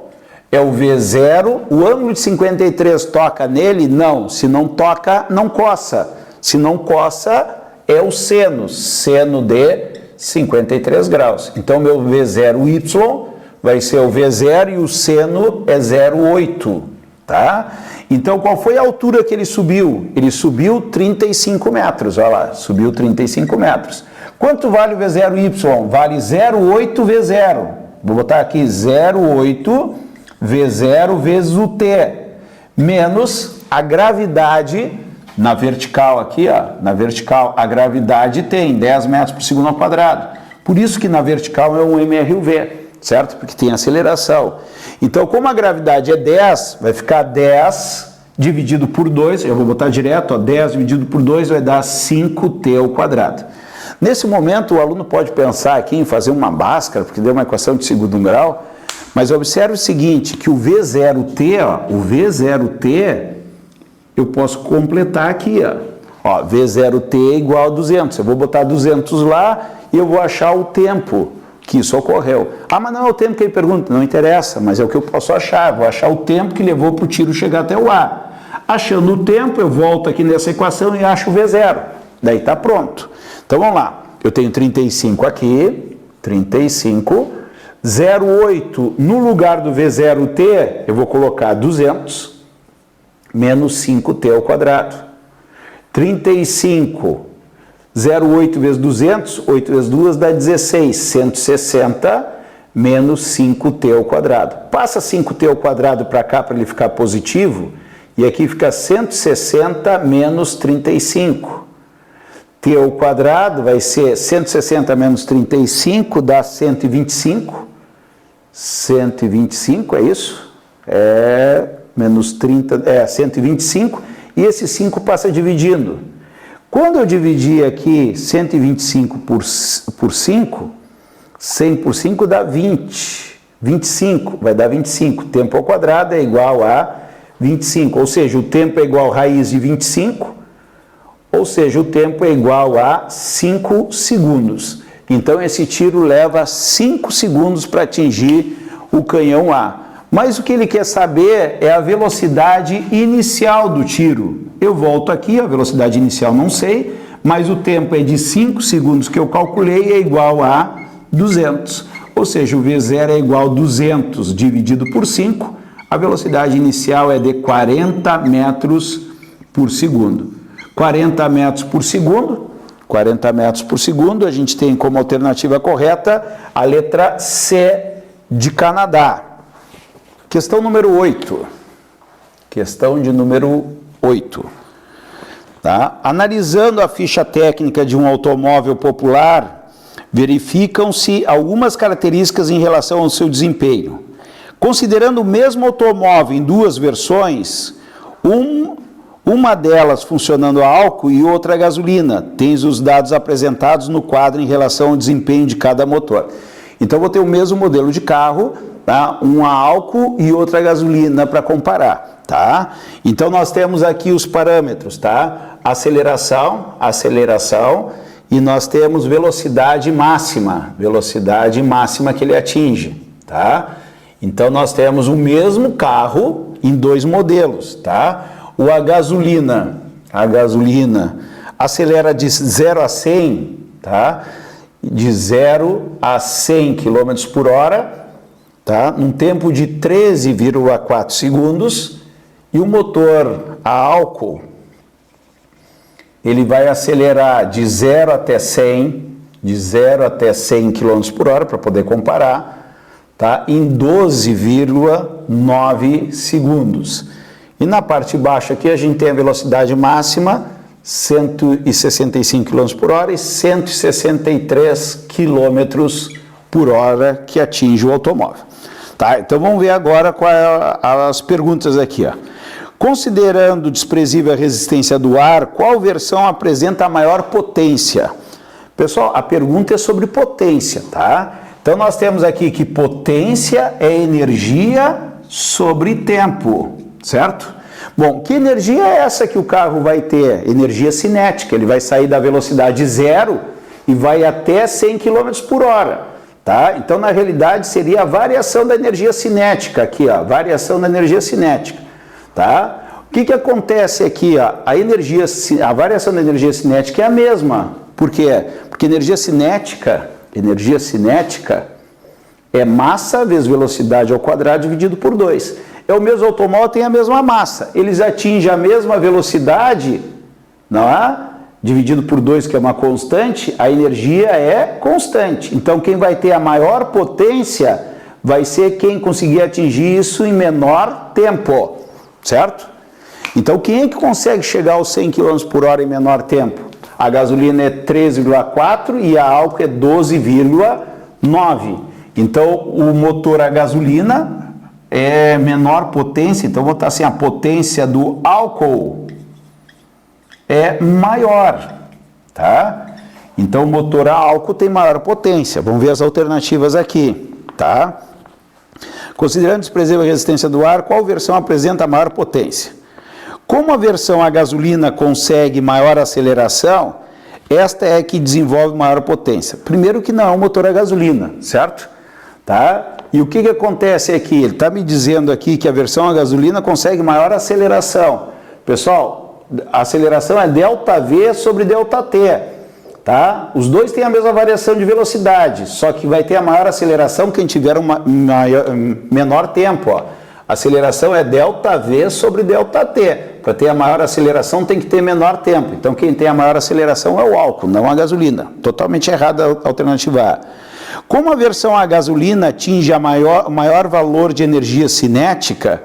é o V0, o ângulo de 53 toca nele? Não, se não toca, não coça. Se não coça, é o seno de 53 graus. Então, meu V0Y vai ser o V0 e o seno é 0,8, tá? Então, qual foi a altura que ele subiu? Ele subiu 35 metros, olha lá, subiu 35 metros. Quanto vale o V0Y? Vale 0,8 V0. Vou botar aqui 0,8 V0 vezes o T, menos a gravidade. Na vertical aqui, ó, na vertical, a gravidade tem 10 metros por segundo ao quadrado. Por isso que na vertical é um MRUV, certo? Porque tem aceleração. Então, como a gravidade é 10, vai ficar 10 dividido por 2, eu vou botar direto, ó, 10 dividido por 2 vai dar 5T ao quadrado. Nesse momento, o aluno pode pensar aqui em fazer uma Bhaskara, porque deu uma equação de segundo grau, mas observe o seguinte, que o V0T, ó, o V0T, eu posso completar aqui, ó, V0T é igual a 200. Eu vou botar 200 lá e eu vou achar o tempo que isso ocorreu. Ah, mas não é o tempo que ele pergunta. Não interessa, mas é o que eu posso achar. Vou achar o tempo que levou para o tiro chegar até o A. Achando o tempo, eu volto aqui nessa equação e acho o V0. Daí está pronto. Então, vamos lá. Eu tenho 35 aqui, 35. 0,8 no lugar do V0T, eu vou colocar 200. Menos 5T ao quadrado. 35, 0,8 vezes 200, 8 vezes 2 dá 16, 160 menos 5T ao quadrado. Passa 5T ao quadrado para cá para ele ficar positivo, e aqui fica 160 menos 35. T ao quadrado vai ser 160 menos 35 dá 125. 125, é isso? Menos 30, 125, e esse 5 passa dividindo. Quando eu dividir aqui 125 por 5, 100 por 5 dá 20. 25, vai dar 25. Tempo ao quadrado é igual a 25, ou seja, o tempo é igual a raiz de 25, ou seja, o tempo é igual a 5 segundos. Então, esse tiro leva 5 segundos para atingir o canhão A. Mas o que ele quer saber é a velocidade inicial do tiro. Eu volto aqui, a velocidade inicial não sei, mas o tempo é de 5 segundos que eu calculei é igual a 200. Ou seja, o V0 é igual a 200 dividido por 5, a velocidade inicial é de 40 metros por segundo. 40 metros por segundo, 40 metros por segundo, a gente tem como alternativa correta a letra C de Canadá. Questão número 8. Questão de número 8. Tá? Analisando a ficha técnica de um automóvel popular, verificam-se algumas características em relação ao seu desempenho. Considerando o mesmo automóvel em duas versões, uma delas funcionando a álcool e outra a gasolina, tens os dados apresentados no quadro em relação ao desempenho de cada motor. Então, eu vou ter o mesmo modelo de carro, tá? Um a álcool e outro a gasolina para comparar, tá? Então, nós temos aqui os parâmetros, tá? Aceleração, e nós temos velocidade máxima que ele atinge, tá? Então, nós temos o mesmo carro em dois modelos, tá? A gasolina acelera de 0 a 100, tá? De 0 a 100 km por hora, tá? Num tempo de 13,4 segundos, e o motor a álcool, ele vai acelerar de 0 até 100 km por hora, para poder comparar, tá? Em 12,9 segundos. E na parte baixa aqui a gente tem a velocidade máxima, 165 km por hora e 163 km por hora que atinge o automóvel. Tá? Então vamos ver agora quais as perguntas aqui, ó. Considerando desprezível a resistência do ar, qual versão apresenta a maior potência? Pessoal, a pergunta é sobre potência, tá? Então nós temos aqui que potência é energia sobre tempo, certo? Bom, que energia é essa que o carro vai ter? Energia cinética, ele vai sair da velocidade 0 e vai até 100 km por hora, tá? Então na realidade seria a variação da energia cinética aqui, ó, variação da energia cinética. Tá? O que acontece aqui? Ó, a variação da energia cinética é a mesma. Por quê? Porque energia cinética é massa vezes velocidade ao quadrado dividido por 2. É o mesmo automóvel, tem a mesma massa. Eles atingem a mesma velocidade, não é? Dividido por 2, que é uma constante, a energia é constante. Então, quem vai ter a maior potência vai ser quem conseguir atingir isso em menor tempo. Certo? Então, quem é que consegue chegar aos 100 km por hora em menor tempo? A gasolina é 13,4 e a álcool é 12,9. Então, o motor a gasolina é menor potência, então vou botar assim, a potência do álcool é maior, tá? Então, o motor a álcool tem maior potência. Vamos ver as alternativas aqui, tá? Considerando desprezível a resistência do ar, qual versão apresenta a maior potência? Como a versão a gasolina consegue maior aceleração, esta é que desenvolve maior potência. Primeiro que não é um motor a gasolina, certo? Tá? E o que acontece aqui? Ele está me dizendo aqui que a versão a gasolina consegue maior aceleração. Pessoal, a aceleração é ΔV sobre ΔT. Tá? Os dois têm a mesma variação de velocidade, só que vai ter a maior aceleração quem tiver menor tempo. Ó. A aceleração é ΔV sobre ΔT. Para ter a maior aceleração tem que ter menor tempo. Então quem tem a maior aceleração é o álcool, não a gasolina. Totalmente errada a alternativa A. Como a versão a gasolina atinge o maior valor de energia cinética,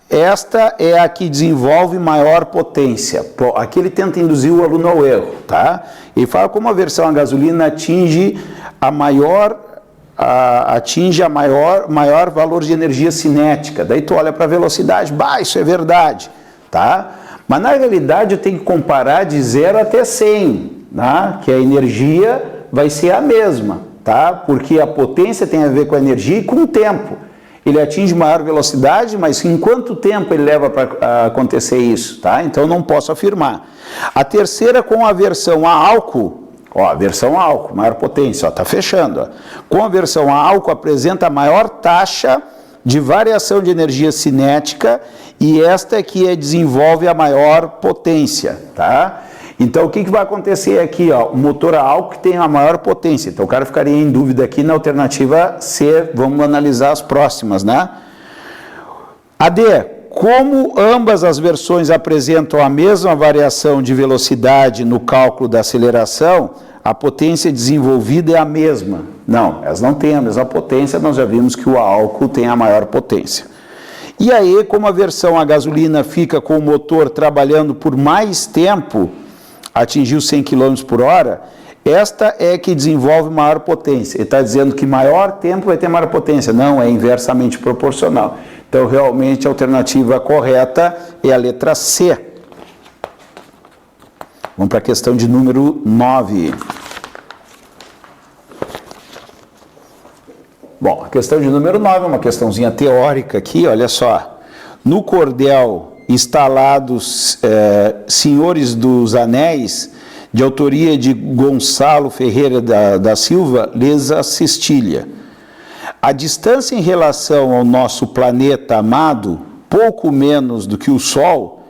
esta é a que desenvolve maior potência. Aqui ele tenta induzir o aluno ao erro, tá? Ele fala como a versão a gasolina atinge maior valor de energia cinética. Daí tu olha para a velocidade, isso é verdade, tá? Mas na realidade eu tenho que comparar de 0 até 100, tá? Que a energia vai ser a mesma, tá? Porque a potência tem a ver com a energia e com o tempo. Ele atinge maior velocidade, mas em quanto tempo ele leva para acontecer isso, tá? Então não posso afirmar. A terceira, com a versão a álcool, a versão a álcool, maior potência, tá fechando. Ó. Com a versão a álcool apresenta a maior taxa de variação de energia cinética e esta é que desenvolve a maior potência, tá? Então, o que vai acontecer aqui? Ó, o motor a álcool tem a maior potência. Então, o cara ficaria em dúvida aqui na alternativa C. Vamos analisar as próximas, né? A D. Como ambas as versões apresentam a mesma variação de velocidade no cálculo da aceleração, a potência desenvolvida é a mesma. Não, elas não têm a mesma potência. Nós já vimos que o álcool tem a maior potência. E aí, como a versão a gasolina fica com o motor trabalhando por mais tempo, atingiu 100 km por hora, esta é que desenvolve maior potência. Ele está dizendo que maior tempo vai ter maior potência. Não, é inversamente proporcional. Então, realmente, a alternativa correta é a letra C. Vamos para a questão de número 9. Bom, a questão de número 9 é uma questãozinha teórica aqui, olha só. No cordel instalados Senhores dos Anéis, de autoria de Gonçalo Ferreira da Silva, Lesa Cestília. A distância em relação ao nosso planeta amado, pouco menos do que o Sol,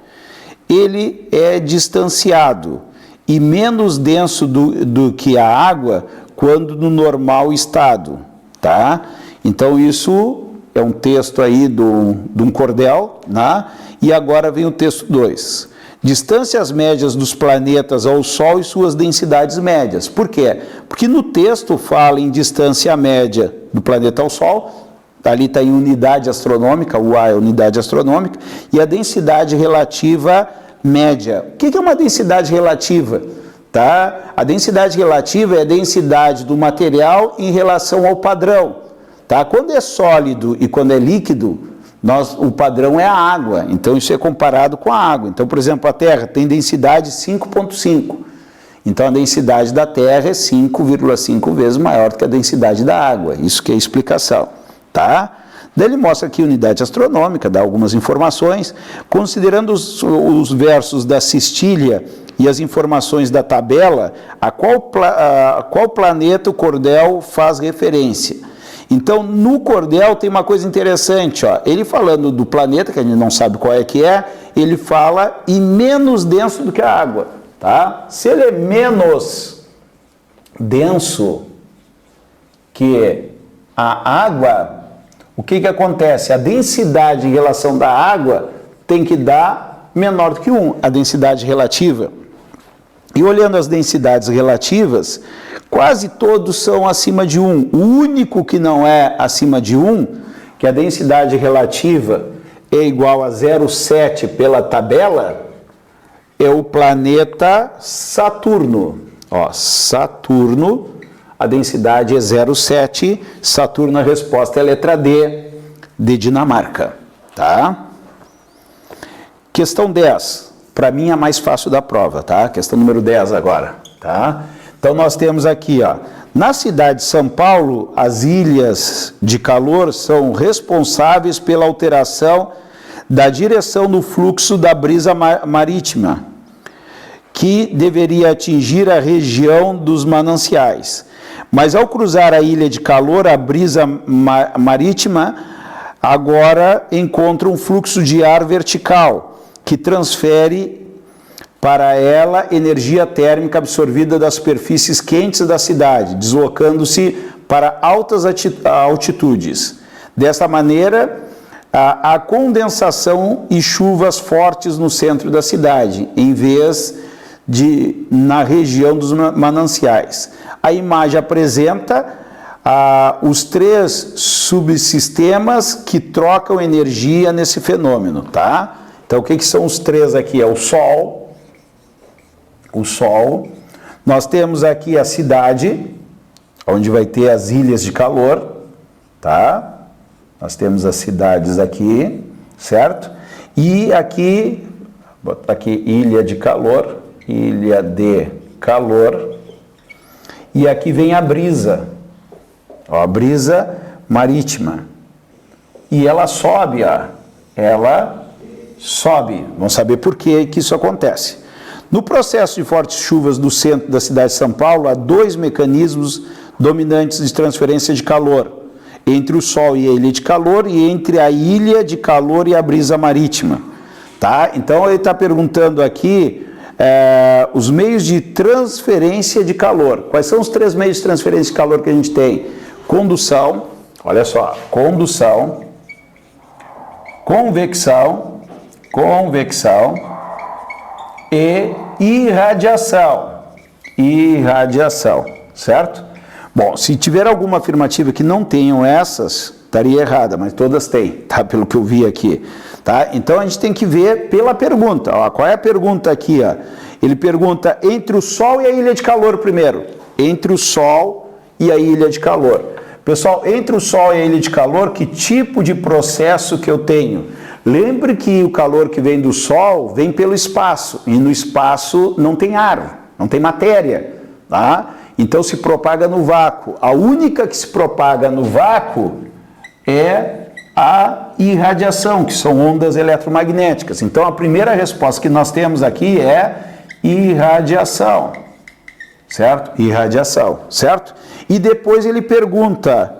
ele é distanciado e menos denso do que a água quando no normal estado, tá? Então isso é um texto aí de um cordel, né? E agora vem o texto 2. Distâncias médias dos planetas ao Sol e suas densidades médias. Por quê? Porque no texto fala em distância média do planeta ao Sol, ali está em unidade astronômica, o A é unidade astronômica, e a densidade relativa média. O que é uma densidade relativa? Tá? A densidade relativa é a densidade do material em relação ao padrão. Tá? Quando é sólido e quando é líquido, o padrão é a água, então isso é comparado com a água. Então, por exemplo, a Terra tem densidade 5,5. Então, a densidade da Terra é 5,5 vezes maior do que a densidade da água. Isso que é a explicação. Tá? Daí ele mostra aqui unidade astronômica, dá algumas informações. Considerando os versos da Cestília e as informações da tabela, a qual planeta o cordel faz referência? Então, no cordel tem uma coisa interessante, ó. Ele falando do planeta, que a gente não sabe qual é que é, ele fala e menos denso do que a água, tá? Se ele é menos denso que a água, o que que acontece? A densidade em relação da água tem que dar menor do que 1, a densidade relativa. E olhando as densidades relativas, quase todos são acima de 1. O único que não é acima de 1, que a densidade relativa é igual a 0,7 pela tabela, é o planeta Saturno. Ó, Saturno, a densidade é 0,7, Saturno, a resposta é a letra D, de Dinamarca. Tá? Questão 10. Para mim é a mais fácil da prova, tá? Questão número 10 agora, tá? Então nós temos aqui, ó, na cidade de São Paulo, as ilhas de calor são responsáveis pela alteração da direção do fluxo da brisa marítima, que deveria atingir a região dos mananciais. Mas ao cruzar a ilha de calor, a brisa marítima agora encontra um fluxo de ar vertical, que transfere para ela energia térmica absorvida das superfícies quentes da cidade, deslocando-se para altas altitudes. Desta maneira, há condensação e chuvas fortes no centro da cidade, em vez de na região dos mananciais. A imagem apresenta os 3 subsistemas que trocam energia nesse fenômeno, tá? Então, o que são os 3 aqui? É o Sol, nós temos aqui a cidade, onde vai ter as ilhas de calor, tá? Nós temos as cidades aqui, certo? E aqui, vou botar aqui ilha de calor, e aqui vem a brisa, ó, a brisa marítima, e ela sobe, ó, sobe. Vamos saber por que isso acontece. No processo de fortes chuvas do centro da cidade de São Paulo, há 2 mecanismos dominantes de transferência de calor, entre o Sol e a ilha de calor, e entre a ilha de calor e a brisa marítima. Tá? Então, ele está perguntando aqui os meios de transferência de calor. Quais são os 3 meios de transferência de calor que a gente tem? Condução, olha só, condução, convecção e irradiação, certo? Bom, se tiver alguma afirmativa que não tenham essas, estaria errada, mas todas têm, tá? Pelo que eu vi aqui, tá? Então a gente tem que ver pela pergunta, ó, qual é a pergunta aqui, ó? Ele pergunta entre o Sol e a ilha de calor primeiro, entre o Sol e a ilha de calor. Pessoal, entre o Sol e a ilha de calor, que tipo de processo que eu tenho? Lembre que o calor que vem do Sol vem pelo espaço, e no espaço não tem ar, não tem matéria, tá? Então se propaga no vácuo. A única que se propaga no vácuo é a irradiação, que são ondas eletromagnéticas. Então a primeira resposta que nós temos aqui é irradiação, certo? Irradiação, certo? E depois ele pergunta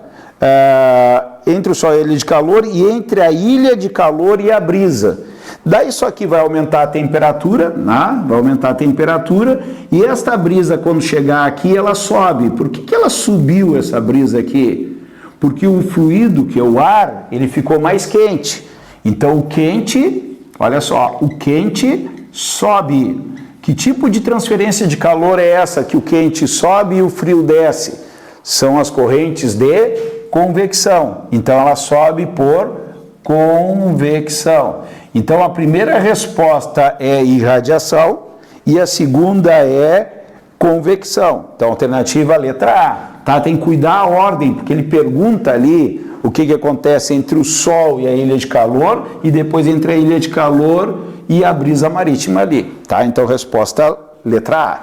entre o Sol e a ilha de calor e entre a ilha de calor e a brisa. Daí isso aqui vai aumentar a temperatura, né? Vai aumentar a temperatura, e esta brisa, quando chegar aqui, ela sobe. Por que ela subiu, essa brisa aqui? Porque o fluido, que é o ar, ele ficou mais quente. Então o quente, olha só, o quente sobe. Que tipo de transferência de calor é essa que o quente sobe e o frio desce? São as correntes de convecção. Então ela sobe por convecção. Então a primeira resposta é irradiação e a segunda é convecção. Então alternativa letra A. Tá? Tem que cuidar a ordem, porque ele pergunta ali o que acontece entre o Sol e a ilha de calor e depois entre a ilha de calor e a brisa marítima ali. Tá? Então resposta letra A.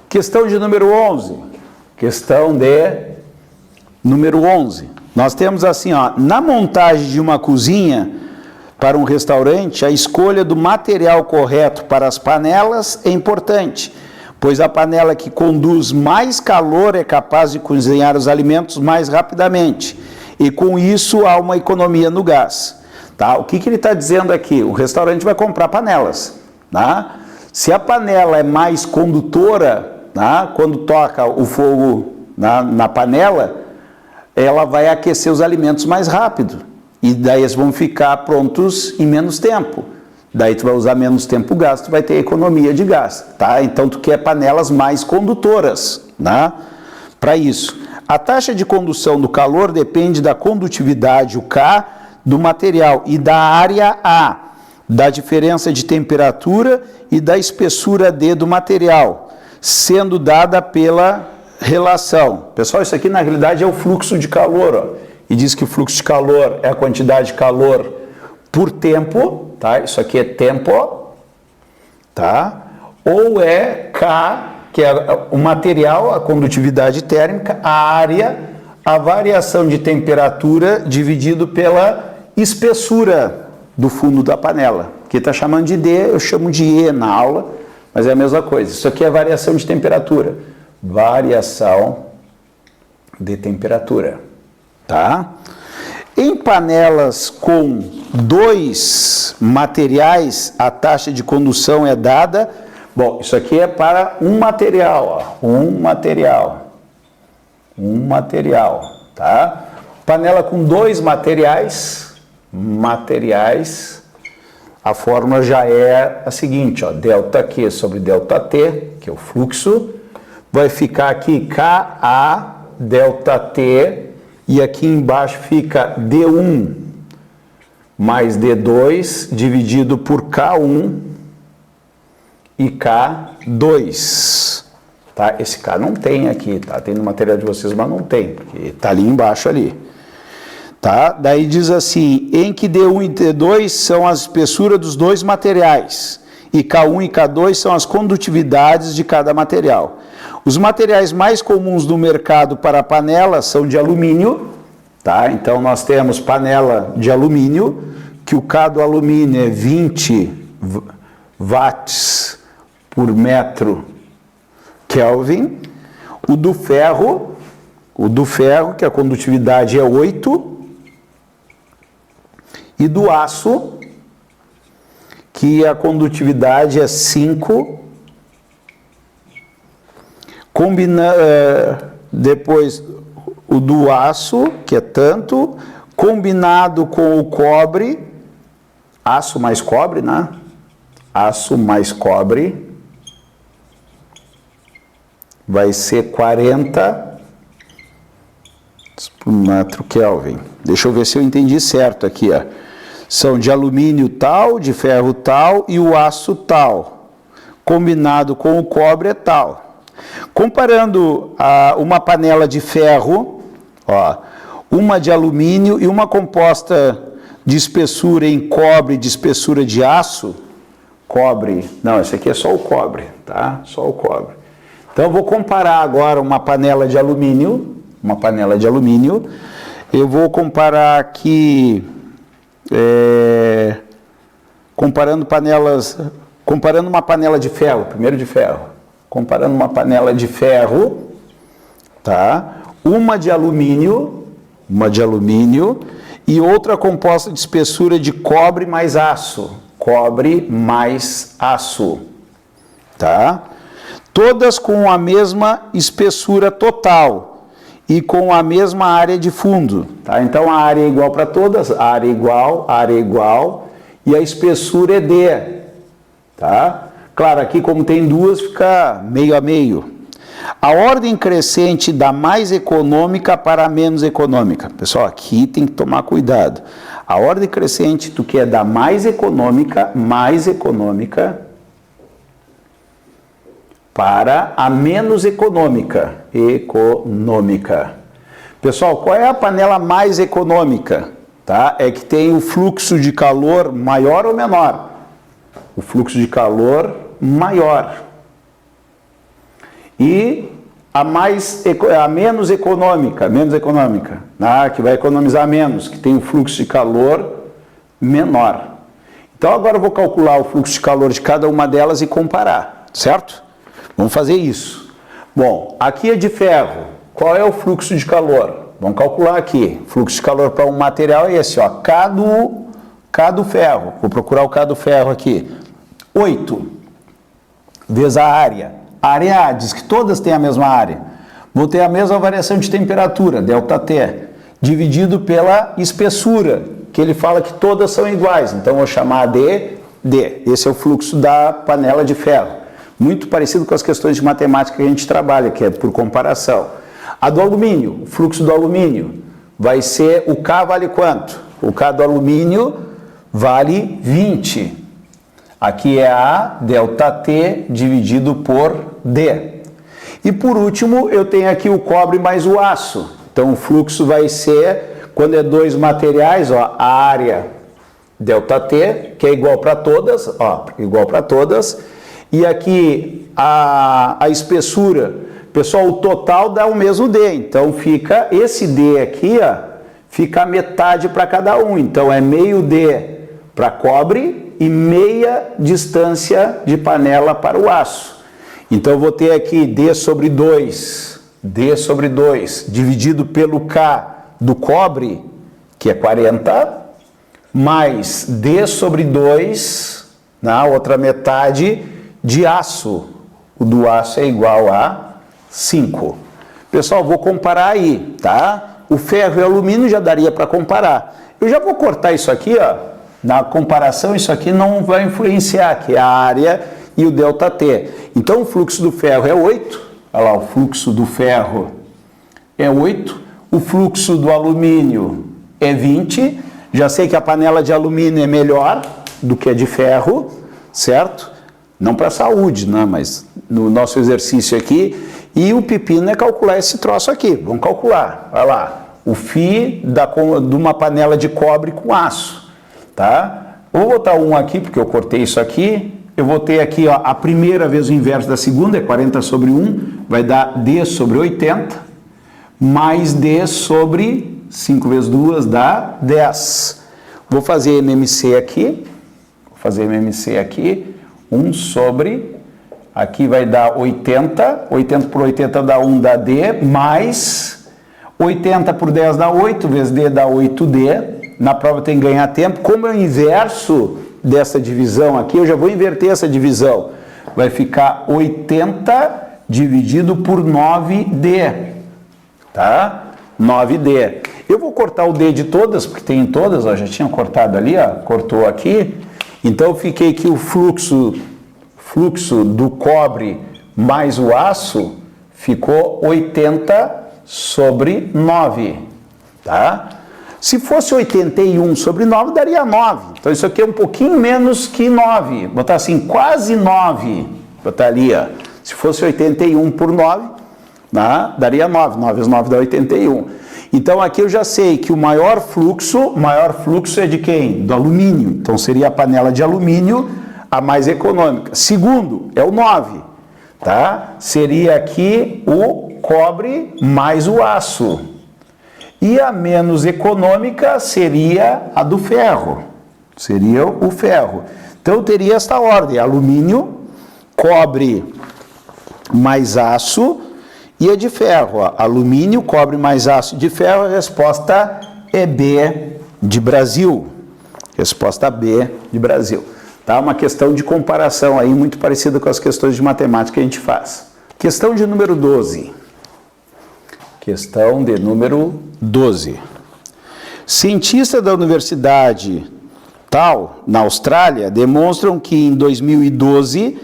Questão de número 11. Questão de número 11. Nós temos assim, ó, na montagem de uma cozinha para um restaurante, a escolha do material correto para as panelas é importante, pois a panela que conduz mais calor é capaz de cozinhar os alimentos mais rapidamente, e com isso há uma economia no gás. Tá? O que ele está dizendo aqui? O restaurante vai comprar panelas. Tá? Se a panela é mais condutora, tá? Quando toca o fogo na panela, ela vai aquecer os alimentos mais rápido. E daí eles vão ficar prontos em menos tempo. Daí tu vai usar menos tempo o gás, tu vai ter economia de gás, tá? Então tu quer panelas mais condutoras, né? Para isso. A taxa de condução do calor depende da condutividade, o K, do material e da área A, da diferença de temperatura e da espessura D do material, sendo dada pela relação. Pessoal, isso aqui na realidade é o fluxo de calor, ó. E diz que o fluxo de calor é a quantidade de calor por tempo, tá? Isso aqui é tempo, tá? Ou é K, que é o material, a condutividade térmica, a área, a variação de temperatura dividido pela espessura do fundo da panela. Aqui está chamando de D, eu chamo de E na aula, mas é a mesma coisa. Isso aqui é variação de temperatura. Variação de temperatura. Tá? Em panelas com dois materiais, a taxa de condução é dada. Bom, isso aqui é para um material, ó, um material, tá? Panela com dois materiais, a fórmula já é a seguinte, ó, delta Q sobre delta T, que é o fluxo, vai ficar aqui Ka delta T, e aqui embaixo fica D1 mais D2 dividido por K1 e K2. Tá? Esse K não tem aqui, tá? Tem no material de vocês, mas não tem, porque tá ali embaixo ali. Tá? Daí diz assim, em que D1 e D2 são a espessura dos dois materiais, e K1 e K2 são as condutividades de cada material. Os materiais mais comuns no mercado para panela são de alumínio, tá? Então nós temos panela de alumínio, que o K do alumínio é 20 watts por metro Kelvin. O do ferro, que a condutividade é 8, e do aço, que a condutividade é 5. Depois o do aço, que é tanto, combinado com o cobre, aço mais cobre, né? Aço mais cobre vai ser 40 por metro Kelvin. Deixa eu ver se eu entendi certo aqui, ó. São de alumínio tal, de ferro tal e o aço tal. Combinado com o cobre é tal. Comparando uma panela de ferro, ó, uma de alumínio e uma composta de espessura em cobre, de espessura de aço, cobre, não, esse aqui é só o cobre, tá? Só o cobre. Então eu vou comparar agora uma panela de alumínio, eu vou comparar aqui, comparando uma panela de ferro, primeiro de ferro, comparando uma panela de ferro, tá? Uma de alumínio e outra composta de espessura de cobre mais aço, tá? Todas com a mesma espessura total e com a mesma área de fundo, tá? Então a área é igual para todas, área igual, e a espessura é D, tá? Claro, aqui como tem duas, fica meio a meio. A ordem crescente da mais econômica para a menos econômica. Pessoal, aqui tem que tomar cuidado. A ordem crescente do que é da mais econômica para a menos econômica. Pessoal, qual é a panela mais econômica? Tá? É que tem o fluxo de calor maior ou menor? O fluxo de calor maior. E a menos econômica, que vai economizar menos, que tem o fluxo de calor menor. Então agora eu vou calcular o fluxo de calor de cada uma delas e comparar, certo? Vamos fazer isso. Bom, aqui é de ferro. Qual é o fluxo de calor? Vamos calcular aqui. O fluxo de calor para um material é esse, ó, K do ferro. Vou procurar o K do ferro aqui. 8 vezes a área. A área A diz que todas têm a mesma área. Vou ter a mesma variação de temperatura, ΔT, dividido pela espessura, que ele fala que todas são iguais. Então, vou chamar de D. Esse é o fluxo da panela de ferro. Muito parecido com as questões de matemática que a gente trabalha, que é por comparação. A do alumínio, o fluxo do alumínio, vai ser, o K vale quanto? O K do alumínio vale 20. Aqui é A ΔT dividido por D. E por último, eu tenho aqui o cobre mais o aço. Então o fluxo vai ser, quando é dois materiais, ó, a área ΔT, que é igual para todas, e aqui a espessura. Pessoal, o total dá o mesmo D, então fica, esse D aqui, ó, fica a metade para cada um. Então é meio D para cobre e meia distância de panela para o aço. Então eu vou ter aqui D sobre 2, dividido pelo K do cobre, que é 40, mais D sobre 2, na outra metade, de aço. O do aço é igual a 5. Pessoal, vou comparar aí, tá? O ferro e o alumínio já daria para comparar. Eu já vou cortar isso aqui, ó. Na comparação, isso aqui não vai influenciar, que é a área e o ΔT. Então, o fluxo do ferro é 8. Olha lá, o fluxo do ferro é 8. O fluxo do alumínio é 20. Já sei que a panela de alumínio é melhor do que a de ferro, certo? Não para a saúde, né? Mas no nosso exercício aqui. E o pepino é calcular esse troço aqui. Vamos calcular. Olha lá. O φ de uma panela de cobre com aço. Tá? Vou botar um aqui, porque eu cortei isso aqui. Eu vou ter aqui, ó, a primeira vezes o inverso da segunda, é 40 sobre 1, vai dar D sobre 80, mais D sobre 5 vezes 2 dá 10. Vou fazer MMC aqui, 1 sobre, aqui vai dar 80, 80 por 80 dá 1, dá D, mais 80 por 10 dá 8, vezes D dá 8D. Na prova tem que ganhar tempo. Como é o inverso dessa divisão aqui, eu já vou inverter essa divisão. Vai ficar 80 dividido por 9D. Tá? 9D. Eu vou cortar o D de todas, porque tem em todas, ó, já tinha cortado ali, ó, cortou aqui. Então eu fiquei aqui o fluxo do cobre mais o aço ficou 80 sobre 9. Tá? Se fosse 81 sobre 9, daria 9. Então, isso aqui é um pouquinho menos que 9. Vou botar assim, quase 9. Botar ali, ó. Se fosse 81 por 9, né, daria 9. 9 vezes 9 dá 81. Então, aqui eu já sei que o maior fluxo é de quem? Do alumínio. Então, seria a panela de alumínio a mais econômica. Segundo, é o 9. tá? Seria aqui o cobre mais o aço. E a menos econômica seria a do ferro. Seria o ferro. Então teria esta ordem: alumínio, cobre mais aço e a de ferro. Alumínio, cobre mais aço de ferro. A resposta é B de Brasil. Resposta B de Brasil. Tá? Uma questão de comparação aí muito parecida com as questões de matemática que a gente faz. Questão de número 12. Questão de número 12. Cientistas da universidade tal, na Austrália, demonstram que em 2012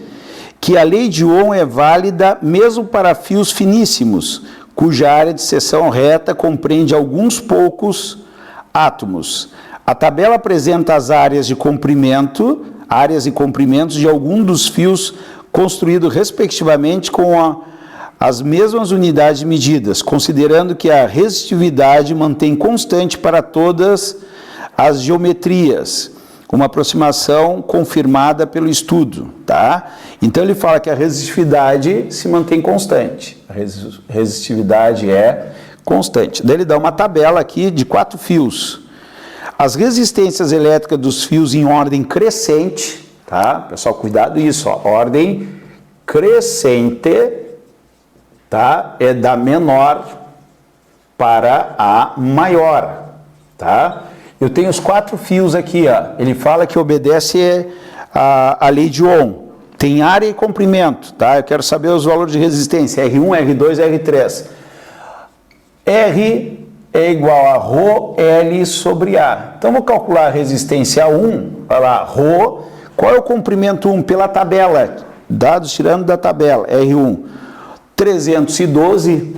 que a lei de Ohm é válida mesmo para fios finíssimos, cuja área de seção reta compreende alguns poucos átomos. A tabela apresenta as áreas e comprimentos de algum dos fios construídos respectivamente com as mesmas unidades medidas, considerando que a resistividade mantém constante para todas as geometrias, uma aproximação confirmada pelo estudo, tá? Então ele fala que a resistividade se mantém constante, a resistividade é constante. Daí ele dá uma tabela aqui de 4 fios. As resistências elétricas dos fios em ordem crescente, tá? Pessoal, cuidado isso, ó, ordem crescente, tá? É da menor para a maior, tá? Eu tenho os 4 fios aqui, ó. Ele fala que obedece a lei de Ohm. Tem área e comprimento, tá? Eu quero saber os valores de resistência, R1, R2, R3. R é igual a ρL sobre A. Então, vou calcular a resistência 1, olha lá, ρ. Qual é o comprimento 1? Pela tabela, dados tirando da tabela, R1. 312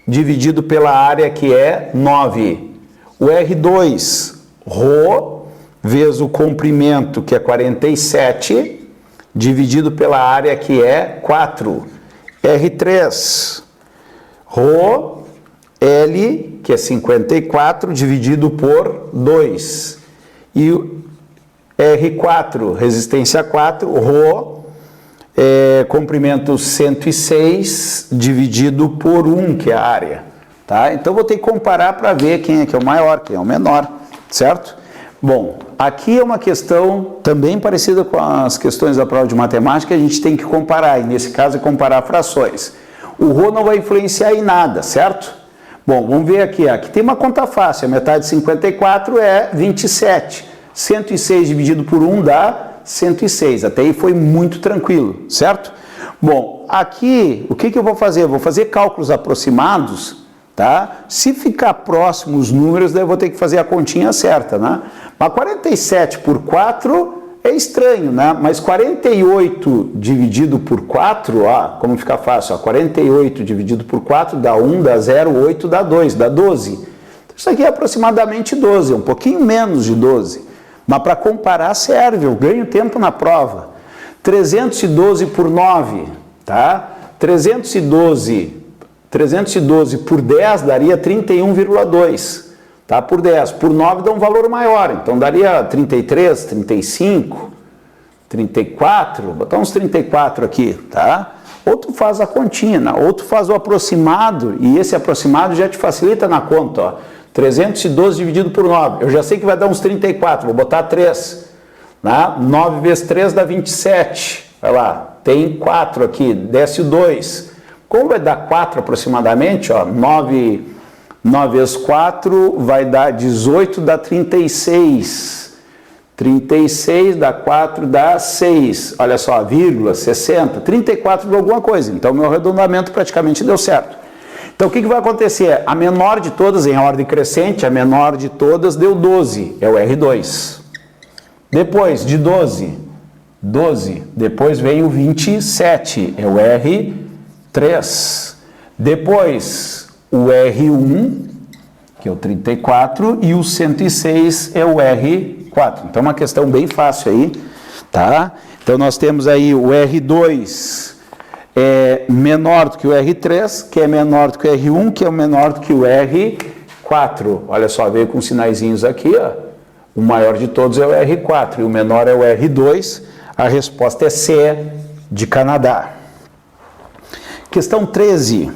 dividido pela área, que é 9. O R2, ρ, vezes o comprimento, que é 47, dividido pela área, que é 4. R3, ρ, L, que é 54, dividido por 2. E o R4, resistência 4, ρ, comprimento 106, dividido por 1, que é a área. Tá? Então, vou ter que comparar para ver quem é que é o maior, quem é o menor, certo? Bom, aqui é uma questão também parecida com as questões da prova de matemática, a gente tem que comparar, e nesse caso é comparar frações. O ρ não vai influenciar em nada, certo? Bom, vamos ver aqui, ó. Aqui tem uma conta fácil, a metade de 54 é 27. 106 dividido por 1 dá 106, até aí foi muito tranquilo, certo? Bom, aqui, o que eu vou fazer? Eu vou fazer cálculos aproximados, tá? Se ficar próximo os números, daí eu vou ter que fazer a continha certa, né? Mas 47 por 4 é estranho, né? Mas 48 dividido por 4, ó, como fica fácil, ó, 48 dividido por 4 dá 1, dá 0, 8, dá 2, dá 12. Então, isso aqui é aproximadamente 12, um pouquinho menos de 12. Mas para comparar serve, eu ganho tempo na prova. 312 por 9, tá? 312 por 10 daria 31,2. Tá? Por 10. Por 9 dá um valor maior. Então daria 33, 35, 34. Vou botar uns 34 aqui. Tá? Ou tu faz a continha, ou tu faz o aproximado, e esse aproximado já te facilita na conta. Ó. 312 dividido por 9. Eu já sei que vai dar uns 34. Vou botar 3. Né? 9 vezes 3 dá 27. Olha lá. Tem 4 aqui. Desce o 2. Como vai dar 4 aproximadamente? Ó, 9 vezes 4 vai dar 18, dá 36. 36 dá 4, dá 6. Olha só, vírgula, 60. 34 de alguma coisa. Então, meu arredondamento praticamente deu certo. Então, o que vai acontecer? A menor de todas, em ordem crescente, a menor de todas deu 12. É o R2. Depois, de 12. Depois vem o 27. É o R3. Depois, o R1, que é o 34, e o 106 é o R4. Então, uma questão bem fácil aí, tá? Então, nós temos aí o R2 é menor do que o R3, que é menor do que o R1, que é menor do que o R4. Olha só, veio com sinaizinhos aqui, ó. O maior de todos é o R4 e o menor é o R2. A resposta é C, de Canadá. Questão 13.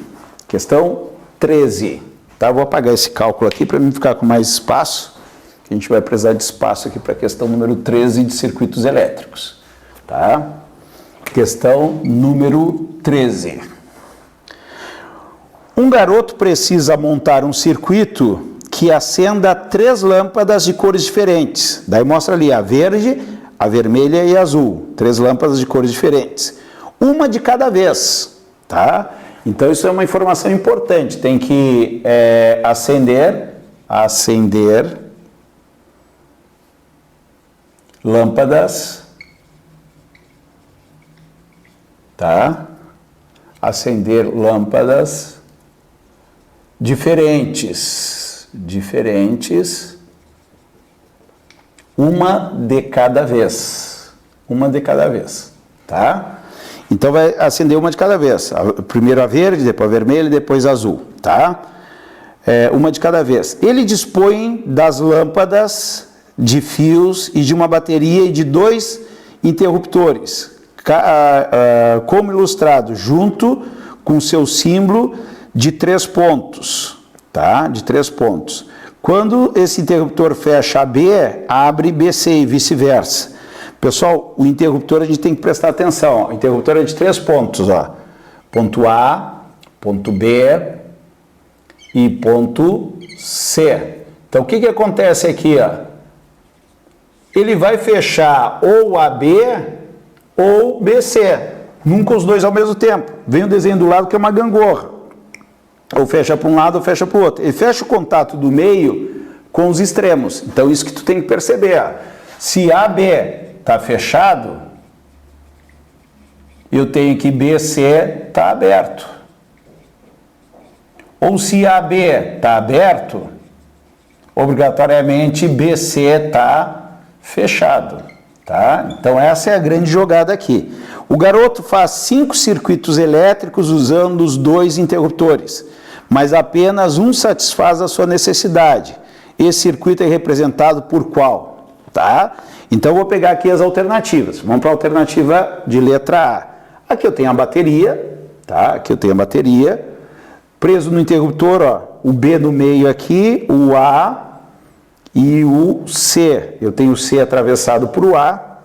Questão 13. Tá? Vou apagar esse cálculo aqui para não ficar com mais espaço. A gente vai precisar de espaço aqui para a questão número 13 de circuitos elétricos. Tá? Questão número 13. Um garoto precisa montar um circuito que acenda 3 lâmpadas de cores diferentes. Daí mostra ali a verde, a vermelha e a azul. 3 lâmpadas de cores diferentes. Uma de cada vez. Tá? Então isso é uma informação importante. Tem que acender lâmpadas, tá? Acender lâmpadas diferentes, uma de cada vez, tá? Então vai acender uma de cada vez, primeiro a verde, depois a vermelha e depois a azul, tá? Uma de cada vez. Ele dispõe das lâmpadas, de fios e de uma bateria e de 2 interruptores, como ilustrado, junto com seu símbolo de 3 pontos, tá? De 3 pontos. Quando esse interruptor fecha AB, abre BC e vice-versa. Pessoal, o interruptor a gente tem que prestar atenção, ó. O interruptor é de 3 pontos, ó. Ponto A, ponto B e ponto C. Então, o que acontece aqui, ó? Ele vai fechar ou AB ou BC, nunca os dois ao mesmo tempo. Vem o desenho do lado que é uma gangorra, ou fecha para um lado ou fecha para o outro. Ele fecha o contato do meio com os extremos. Então isso que tu tem que perceber, ó. Se AB está fechado, eu tenho que BC está aberto. Ou se AB está aberto, obrigatoriamente BC está fechado, tá? Então essa é a grande jogada aqui. O garoto faz 5 circuitos elétricos usando os 2 interruptores, mas apenas um satisfaz a sua necessidade. Esse circuito é representado por qual? Tá? Então eu vou pegar aqui as alternativas. Vamos para a alternativa de letra A. Aqui eu tenho a bateria, tá? Aqui eu tenho a bateria. Preso no interruptor, ó, o B no meio aqui, o A e o C. Eu tenho o C atravessado por o A,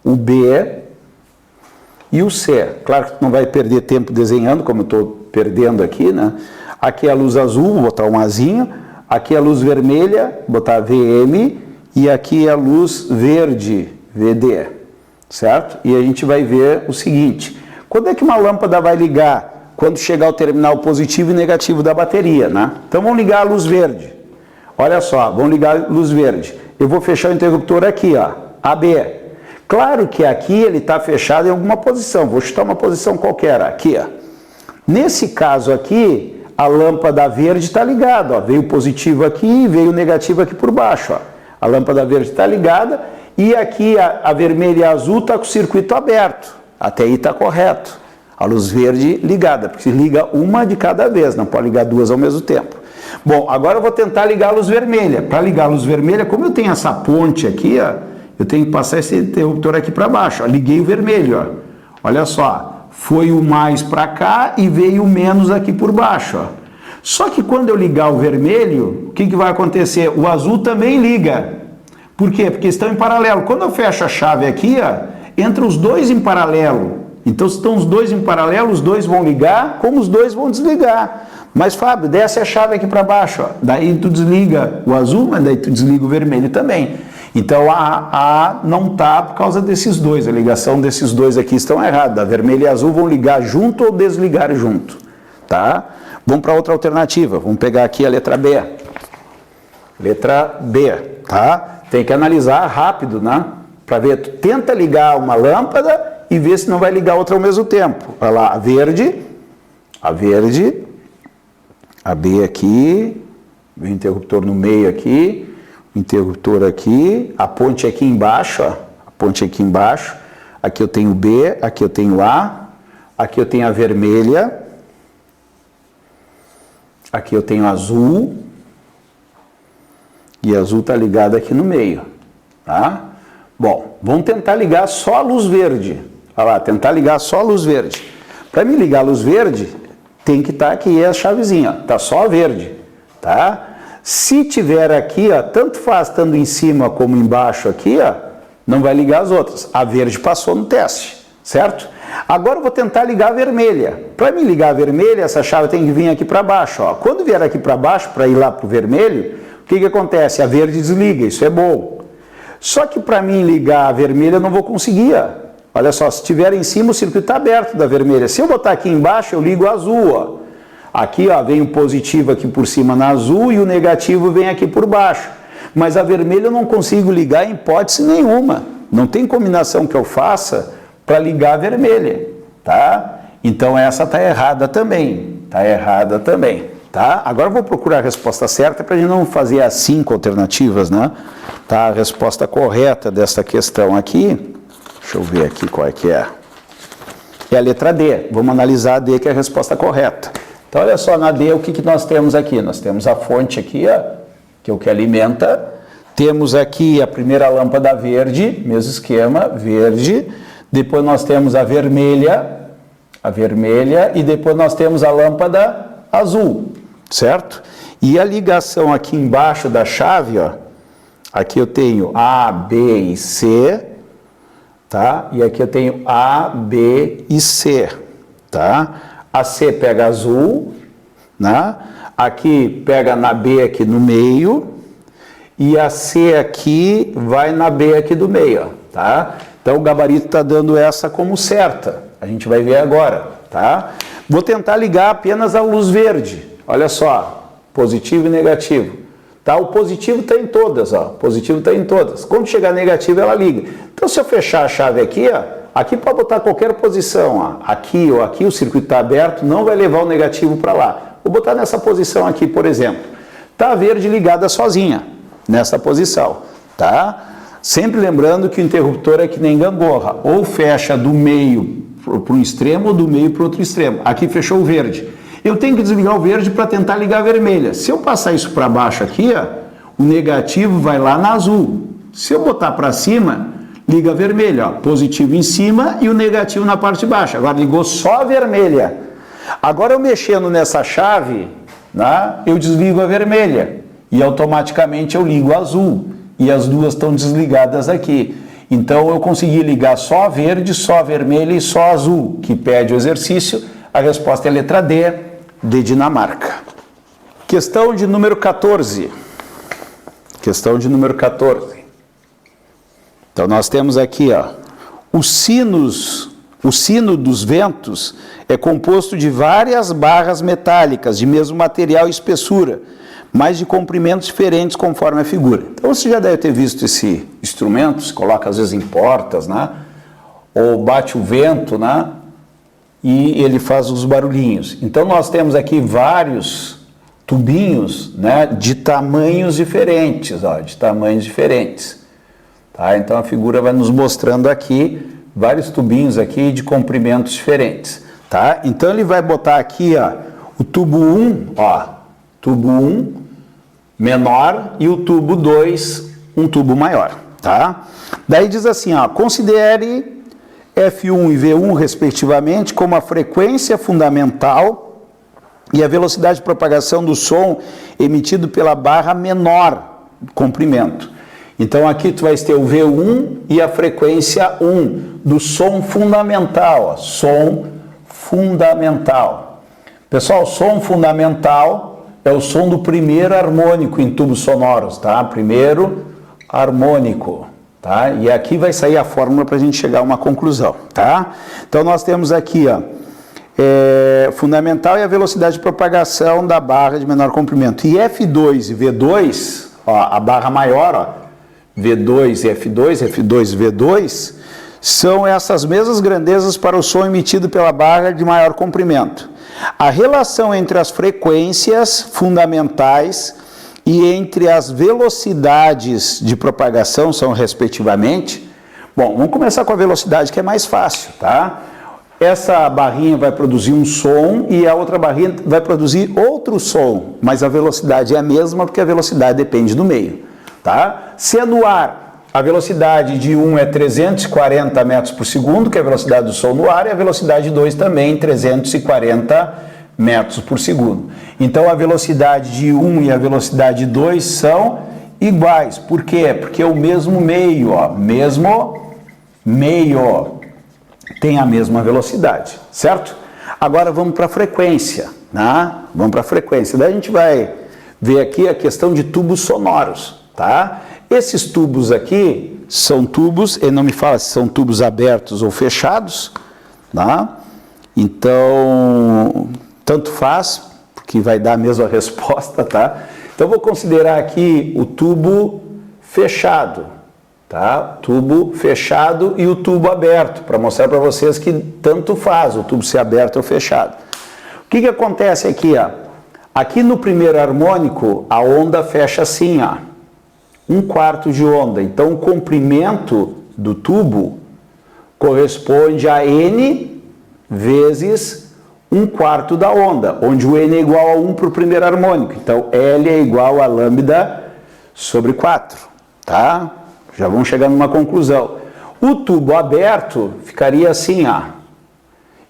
o B e o C. Claro que tu não vai perder tempo desenhando, como eu estou perdendo aqui, né? Aqui é a luz azul, vou botar um Azinho. Aqui é a luz vermelha, vou botar VM. E aqui é a luz verde, VD. Certo? E a gente vai ver o seguinte. Quando é que uma lâmpada vai ligar? Quando chegar ao terminal positivo e negativo da bateria, né? Então vamos ligar a luz verde. Olha só, vamos ligar a luz verde. Eu vou fechar o interruptor aqui, ó, AB. Claro que aqui ele está fechado em alguma posição. Vou chutar uma posição qualquer, aqui, ó. Nesse caso aqui, a lâmpada verde está ligada, ó. Veio positivo aqui e veio negativo aqui por baixo, ó. A lâmpada verde está ligada e aqui a vermelha e a azul está com o circuito aberto. Até aí está correto. A luz verde ligada, porque se liga uma de cada vez, não pode ligar 2 ao mesmo tempo. Bom, agora eu vou tentar ligar a luz vermelha. Para ligar a luz vermelha, como eu tenho essa ponte aqui, ó, eu tenho que passar esse interruptor aqui para baixo. Ó. Liguei o vermelho, ó. Olha só, foi o mais para cá e veio o menos aqui por baixo. Ó. Só que quando eu ligar o vermelho, o que vai acontecer? O azul também liga. Por quê? Porque estão em paralelo. Quando eu fecho a chave aqui, ó, entra os dois em paralelo. Então, se estão os dois em paralelo, os dois vão ligar, como os dois vão desligar. Mas, Fábio, desce a chave aqui para baixo. Ó. Daí tu desliga o azul, mas daí tu desliga o vermelho também. Então, a não está por causa desses dois. A ligação desses dois aqui estão erradas. A vermelha e a azul vão ligar junto ou desligar junto. Tá? Vamos para outra alternativa. Vamos pegar aqui a letra B. Letra B, tá? Tem que analisar rápido, né? Para ver, tu tenta ligar uma lâmpada e ver se não vai ligar outra ao mesmo tempo. Olha lá, a verde, a B aqui, o interruptor no meio aqui, o interruptor aqui, a ponte aqui embaixo, ó, a ponte aqui embaixo. Aqui eu tenho B, aqui eu tenho A, aqui eu tenho a vermelha, aqui eu tenho azul, e azul está ligado aqui no meio, tá? Bom, vamos tentar ligar só a luz verde. Olha lá, tentar ligar só a luz verde. Para me ligar a luz verde, tem que estar aqui a chavezinha, tá só a verde, tá? Se tiver aqui, ó, tanto faz estando em cima como embaixo aqui, ó, não vai ligar as outras. A verde passou no teste, certo? Agora eu vou tentar ligar a vermelha. Para me ligar a vermelha, essa chave tem que vir aqui para baixo, ó. Quando vier aqui para baixo, para ir lá para o vermelho, o que acontece? A verde desliga, isso é bom. Só que para mim ligar a vermelha eu não vou conseguir, ó. Olha só, se estiver em cima o circuito está aberto da vermelha. Se eu botar aqui embaixo, eu ligo a azul, ó. Aqui, ó, vem o positivo aqui por cima na azul e o negativo vem aqui por baixo. Mas a vermelha eu não consigo ligar em hipótese nenhuma. Não tem combinação que eu faça para ligar a vermelha, tá? Então essa está errada também, tá? Agora eu vou procurar a resposta certa para a gente não fazer as 5 alternativas, né? Tá? A resposta correta dessa questão aqui, deixa eu ver aqui qual é que é. É a letra D. Vamos analisar a D, que é a resposta correta. Então olha só, na D o que nós temos aqui? Nós temos a fonte aqui, ó, que é o que alimenta. Temos aqui a primeira lâmpada verde, mesmo esquema, verde. Depois nós temos a vermelha, e depois nós temos a lâmpada azul, certo? E a ligação aqui embaixo da chave, ó, aqui eu tenho A, B e C, tá? E aqui eu tenho A, B e C, tá? A C pega azul, né? Aqui pega na B aqui no meio, e a C aqui vai na B aqui do meio, ó, tá? Então o gabarito está dando essa como certa, a gente vai ver agora, tá? Vou tentar ligar apenas a luz verde, olha só, positivo e negativo, tá? O positivo está em todas, ó, positivo está em todas, quando chegar negativo ela liga. Então se eu fechar a chave aqui, ó, aqui pode botar qualquer posição, ó, aqui ou aqui, o circuito está aberto, não vai levar o negativo para lá. Vou botar nessa posição aqui, por exemplo, tá a verde ligada sozinha, nessa posição, tá? Sempre lembrando que o interruptor é que nem gangorra, ou fecha do meio para um extremo ou do meio para o outro extremo. Aqui fechou o verde. Eu tenho que desligar o verde para tentar ligar a vermelha. Se eu passar isso para baixo aqui, ó, o negativo vai lá na azul. Se eu botar para cima, liga a vermelha, ó, positivo em cima e o negativo na parte de baixo. Agora ligou só a vermelha. Agora eu mexendo nessa chave, né, eu desligo a vermelha e automaticamente eu ligo a azul. E as duas estão desligadas aqui. Então eu consegui ligar só a verde, só a vermelha e só a azul, que pede o exercício. A resposta é a letra D, de Dinamarca. Questão de número 14. Questão de número 14. Então nós temos aqui, ó, o sino dos ventos é composto de várias barras metálicas de mesmo material e espessura, mas de comprimentos diferentes conforme a figura. Então você já deve ter visto esse instrumento, se coloca às vezes em portas, né? Ou bate o vento, né? E ele faz os barulhinhos. Então nós temos aqui vários tubinhos, né? De tamanhos diferentes, ó, de tamanhos diferentes. Tá? Então a figura vai nos mostrando aqui vários tubinhos aqui de comprimentos diferentes. Tá? Então ele vai botar aqui, ó, o tubo 1, ó, tubo 1 menor e o tubo 2, um tubo maior, tá? Daí diz assim, ó, considere F1 e V1 respectivamente como a frequência fundamental e a velocidade de propagação do som emitido pela barra menor comprimento. Então aqui tu vai ter o V1 e a frequência 1 do som fundamental, ó, som fundamental. Pessoal, som fundamental é o som do primeiro harmônico em tubos sonoros, tá? Primeiro harmônico, tá? E aqui vai sair a fórmula para a gente chegar a uma conclusão, tá? Então nós temos aqui, ó, fundamental e a velocidade de propagação da barra de menor comprimento. E F2 e V2, ó, a barra maior, ó, V2 e F2, F2 e V2, são essas mesmas grandezas para o som emitido pela barra de maior comprimento. A relação entre as frequências fundamentais e entre as velocidades de propagação são, respectivamente... Bom, vamos começar com a velocidade, que é mais fácil, tá? Essa barrinha vai produzir um som e a outra barrinha vai produzir outro som, mas a velocidade é a mesma porque a velocidade depende do meio, tá? Se é no ar, A velocidade de 1 é 340 metros por segundo, que é a velocidade do som no ar, e a velocidade de 2 também 340 metros por segundo. Então a velocidade de 1 e a velocidade de 2 são iguais. Por quê? Porque é o mesmo meio, ó, mesmo meio tem a mesma velocidade, certo? Agora vamos para a frequência, né? Vamos para a frequência. Daí a gente vai ver aqui a questão de tubos sonoros, tá? Esses tubos aqui são tubos, ele não me fala se são tubos abertos ou fechados, tá? Então, tanto faz, porque vai dar a mesma resposta, tá? Então, vou considerar aqui o tubo fechado, tá? Tubo fechado e o tubo aberto, para mostrar para vocês que tanto faz o tubo ser aberto ou fechado. O que acontece aqui, ó? Aqui no primeiro harmônico, a onda fecha assim, ó. 1/4 de onda. Então, o comprimento do tubo corresponde a N vezes 1/4 da onda, onde o N é igual a 1 para o primeiro harmônico. Então, L é igual a lambda sobre 4, tá? Já vamos chegar numa conclusão. O tubo aberto ficaria assim, ó.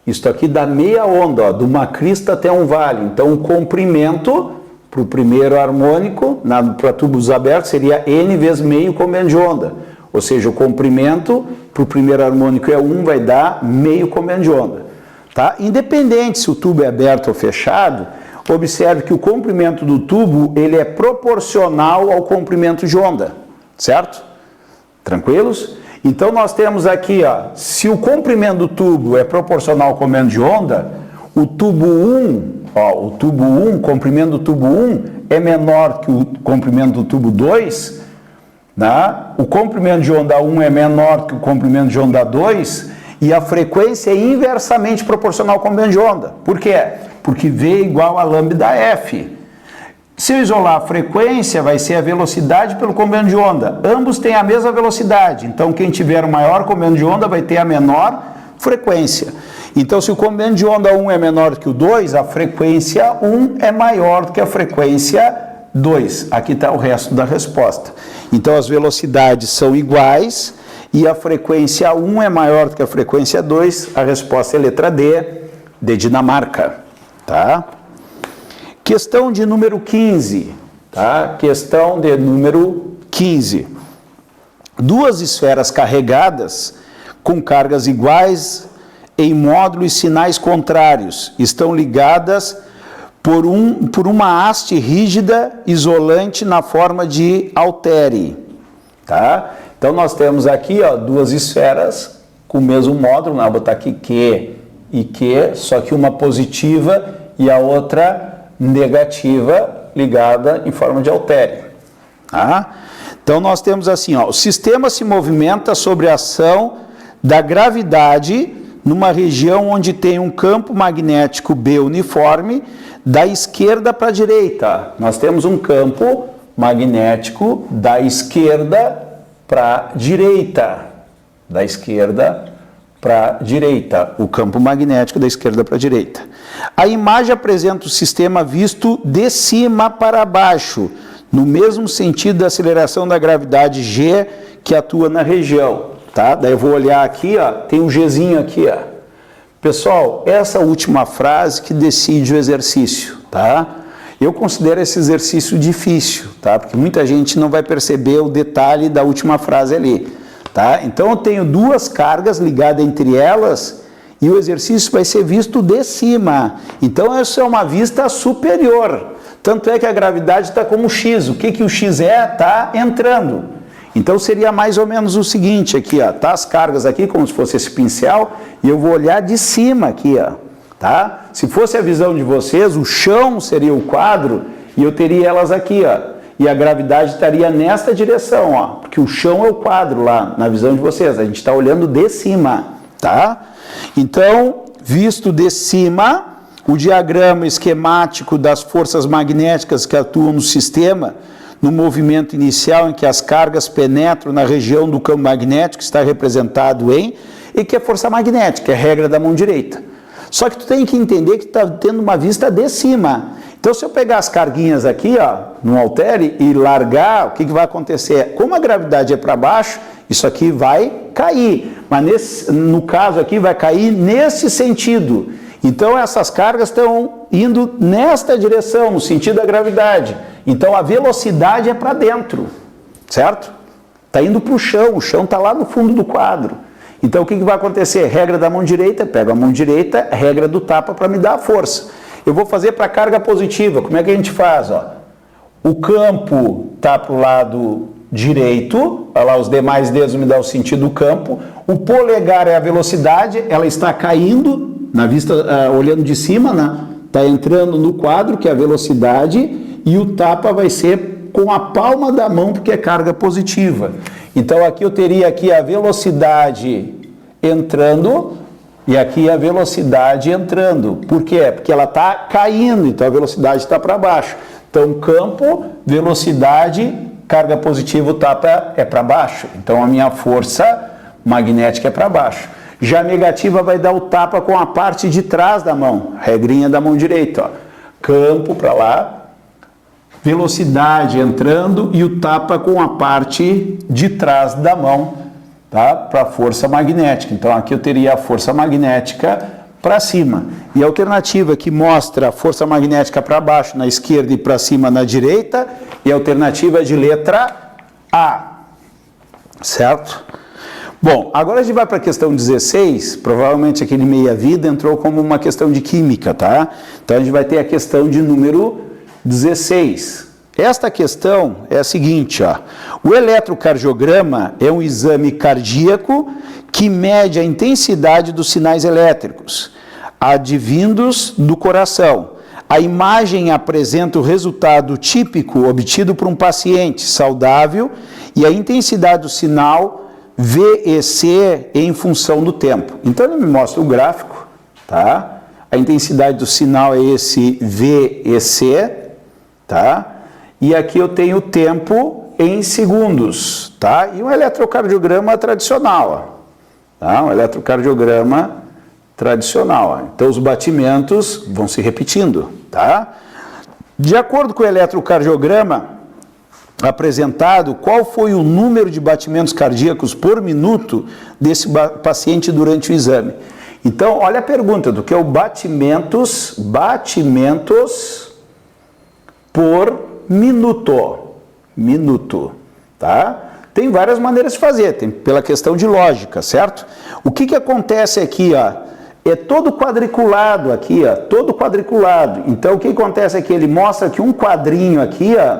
Isto aqui dá meia onda, ó, de uma crista até um vale. Então, o comprimento para o primeiro harmônico, para tubos abertos, seria N vezes meio comprimento de onda. Ou seja, o comprimento para o primeiro harmônico é 1, vai dar meio comprimento de onda. Tá? Independente se o tubo é aberto ou fechado, observe que o comprimento do tubo ele é proporcional ao comprimento de onda, certo? Tranquilos? Então nós temos aqui, ó, se o comprimento do tubo é proporcional ao comprimento de onda, o tubo 1, ó, o tubo 1, o comprimento do tubo 1 é menor que o comprimento do tubo 2, né? O comprimento de onda 1 é menor que o comprimento de onda 2 e a frequência é inversamente proporcional ao comprimento de onda. Por quê? Porque V é igual a lambda F. Se eu isolar a frequência, vai ser a velocidade pelo comprimento de onda. Ambos têm a mesma velocidade, então quem tiver o maior comprimento de onda vai ter a menor frequência. Então, se o comprimento de onda 1 é menor que o 2, a frequência 1 é maior do que a frequência 2. Aqui está o resto da resposta. Então, as velocidades são iguais e a frequência 1 é maior do que a frequência 2. A resposta é letra D, de Dinamarca. Tá? Questão de número 15. Tá? Questão de número 15. Duas esferas carregadas com cargas iguais em módulo e sinais contrários estão ligadas por uma haste rígida isolante na forma de haltere. Tá? Então nós temos aqui, ó, duas esferas com o mesmo módulo, né? Vou botar aqui Q e Q, só que uma positiva e a outra negativa ligada em forma de haltere. Tá? Então nós temos assim, ó, o sistema se movimenta sobre a ação da gravidade numa região onde tem um campo magnético B uniforme da esquerda para a direita. Nós temos um campo magnético da esquerda para a direita. Da esquerda para a direita. O campo magnético da esquerda para a direita. A imagem apresenta o sistema visto de cima para baixo, no mesmo sentido da aceleração da gravidade G que atua na região. Tá? Daí eu vou olhar aqui, ó, tem um Gzinho aqui, ó. Pessoal, essa última frase que decide o exercício, tá? Eu considero esse exercício difícil, tá? Porque muita gente não vai perceber o detalhe da última frase ali, tá? Então eu tenho duas cargas ligadas entre elas e o exercício vai ser visto de cima. Então essa é uma vista superior. Tanto é que a gravidade está como X. O que o X é? Está entrando. Então seria mais ou menos o seguinte aqui, ó, tá as cargas aqui como se fosse esse pincel e eu vou olhar de cima aqui, ó, tá? Se fosse a visão de vocês, o chão seria o quadro e eu teria elas aqui, ó, e a gravidade estaria nesta direção, ó, porque o chão é o quadro lá na visão de vocês, a gente está olhando de cima, tá? Então, visto de cima, o diagrama esquemático das forças magnéticas que atuam no sistema no movimento inicial em que as cargas penetram na região do campo magnético, está representado em, e que é força magnética, é a regra da mão direita. Só que tu tem que entender que tu está tendo uma vista de cima. Então, Então, se eu pegar as carguinhas aqui, ó, no haltere e largar, o que vai acontecer? Como a gravidade é para baixo, isso aqui vai cair, mas no caso aqui vai cair nesse sentido. Então essas cargas estão indo nesta direção, no sentido da gravidade. Então a velocidade é para dentro, certo? Está indo para o chão está lá no fundo do quadro. Então o que vai acontecer? Regra da mão direita, pego a mão direita, regra do tapa para me dar a força. Eu vou fazer para carga positiva, como é que a gente faz? Ó? O campo está para o lado direito, olha lá, os demais dedos me dão o sentido do campo, o polegar é a velocidade, ela está caindo, na vista, olhando de cima, né? Está entrando no quadro, que é a velocidade, e o tapa vai ser com a palma da mão, porque é carga positiva. Então aqui eu teria aqui a velocidade entrando, e aqui a velocidade entrando. Por quê? Porque ela está caindo, então a velocidade está para baixo. Então campo, velocidade, carga positiva, o tapa é para baixo. Então a minha força magnética é para baixo. Já a negativa vai dar o tapa com a parte de trás da mão. Regrinha da mão direita. Ó. Campo para lá, velocidade entrando e o tapa com a parte de trás da mão, tá? Para a força magnética. Então aqui eu teria a força magnética para cima. E a alternativa que mostra a força magnética para baixo na esquerda e para cima na direita é a alternativa de letra A. Certo? Bom, agora a gente vai para a questão 16, provavelmente aquele meia-vida entrou como uma questão de química, tá? Então a gente vai ter a questão de número 16. Esta questão é a seguinte, ó. O eletrocardiograma é um exame cardíaco que mede a intensidade dos sinais elétricos advindos do coração. A imagem apresenta o resultado típico obtido por um paciente saudável e a intensidade do sinal VEC em função do tempo. Então ele me mostra o gráfico, tá? A intensidade do sinal é esse VEC, tá? E aqui eu tenho o tempo em segundos, tá? E um eletrocardiograma tradicional, ó, tá? Um eletrocardiograma tradicional, ó. Então os batimentos vão se repetindo, tá? De acordo com o eletrocardiograma apresentado, qual foi o número de batimentos cardíacos por minuto desse paciente durante o exame? Então, olha a pergunta, do que é o batimentos por minuto, tá? Tem várias maneiras de fazer, tem pela questão de lógica, certo? O que acontece aqui, ó? É todo quadriculado aqui, ó, todo quadriculado. Então, o que acontece aqui? Ele mostra que um quadrinho aqui, ó,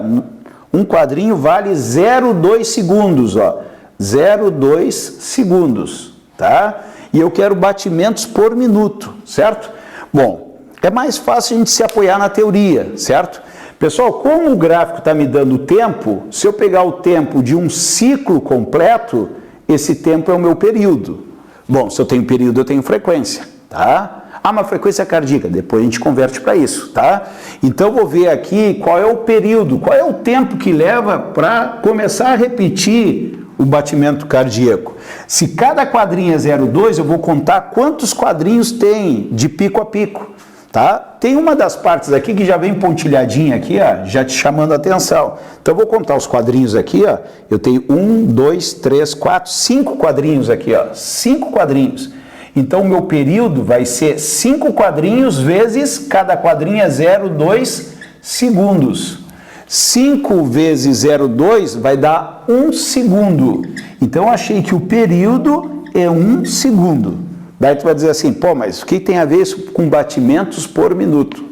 um quadrinho vale 0,2 segundos, ó, 0,2 segundos, tá? E eu quero batimentos por minuto, certo? Bom, é mais fácil a gente se apoiar na teoria, certo? Pessoal, como o gráfico está me dando o tempo, se eu pegar o tempo de um ciclo completo, esse tempo é o meu período. Bom, se eu tenho período, eu tenho frequência, tá? Ah, uma frequência cardíaca, depois a gente converte para isso, tá? Então, vou ver aqui qual é o período, qual é o tempo que leva para começar a repetir o batimento cardíaco. Se cada quadrinho é 0,2, eu vou contar quantos quadrinhos tem de pico a pico, tá? Tem uma das partes aqui que já vem pontilhadinha aqui, ó, já te chamando a atenção. Então, eu vou contar os quadrinhos aqui, ó. Eu tenho 1, 2, 3, 4, 5 quadrinhos aqui, ó. 5 quadrinhos. Então, o meu período vai ser 5 quadrinhos vezes, cada quadrinho é 0,2 segundos. 5 vezes 0,2 vai dar 1 segundo. Então, eu achei que o período é 1 segundo. Daí tu vai dizer assim, pô, mas o que tem a ver isso com batimentos por minuto?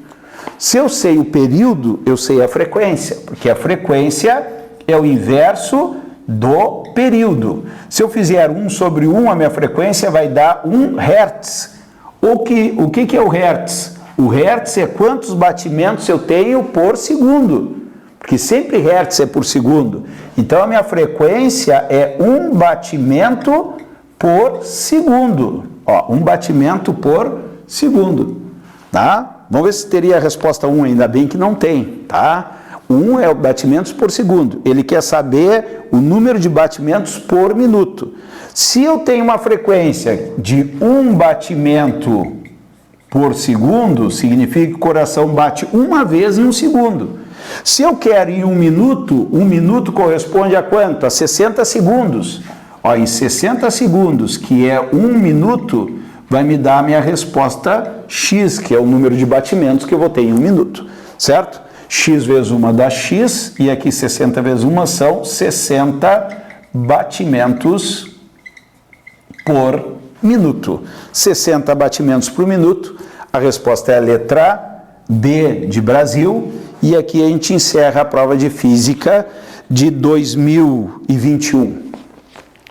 Se eu sei o período, eu sei a frequência, porque a frequência é o inverso do período. Se eu fizer 1 sobre 1, a minha frequência vai dar 1 Hz. O que é o Hertz? O Hertz é quantos batimentos eu tenho por segundo, porque sempre Hertz é por segundo. Então a minha frequência é 1 batimento por segundo. Ó, 1 batimento por segundo, tá? Vamos ver se teria a resposta 1, ainda bem que não tem, tá? 1 é o batimentos por segundo. Ele quer saber o número de batimentos por minuto. Se eu tenho uma frequência de 1 batimento por segundo significa que o coração bate uma vez em um segundo. Se eu quero em um minuto corresponde a quanto? A 60 segundos. Ó, em 60 segundos, que é 1 minuto, vai me dar a minha resposta X, que é o número de batimentos que eu vou ter em 1 minuto, certo? X vezes 1 dá X, e aqui 60 vezes 1 são 60 batimentos por minuto. 60 batimentos por minuto, a resposta é a letra B de Brasil, e aqui a gente encerra a prova de física de 2021.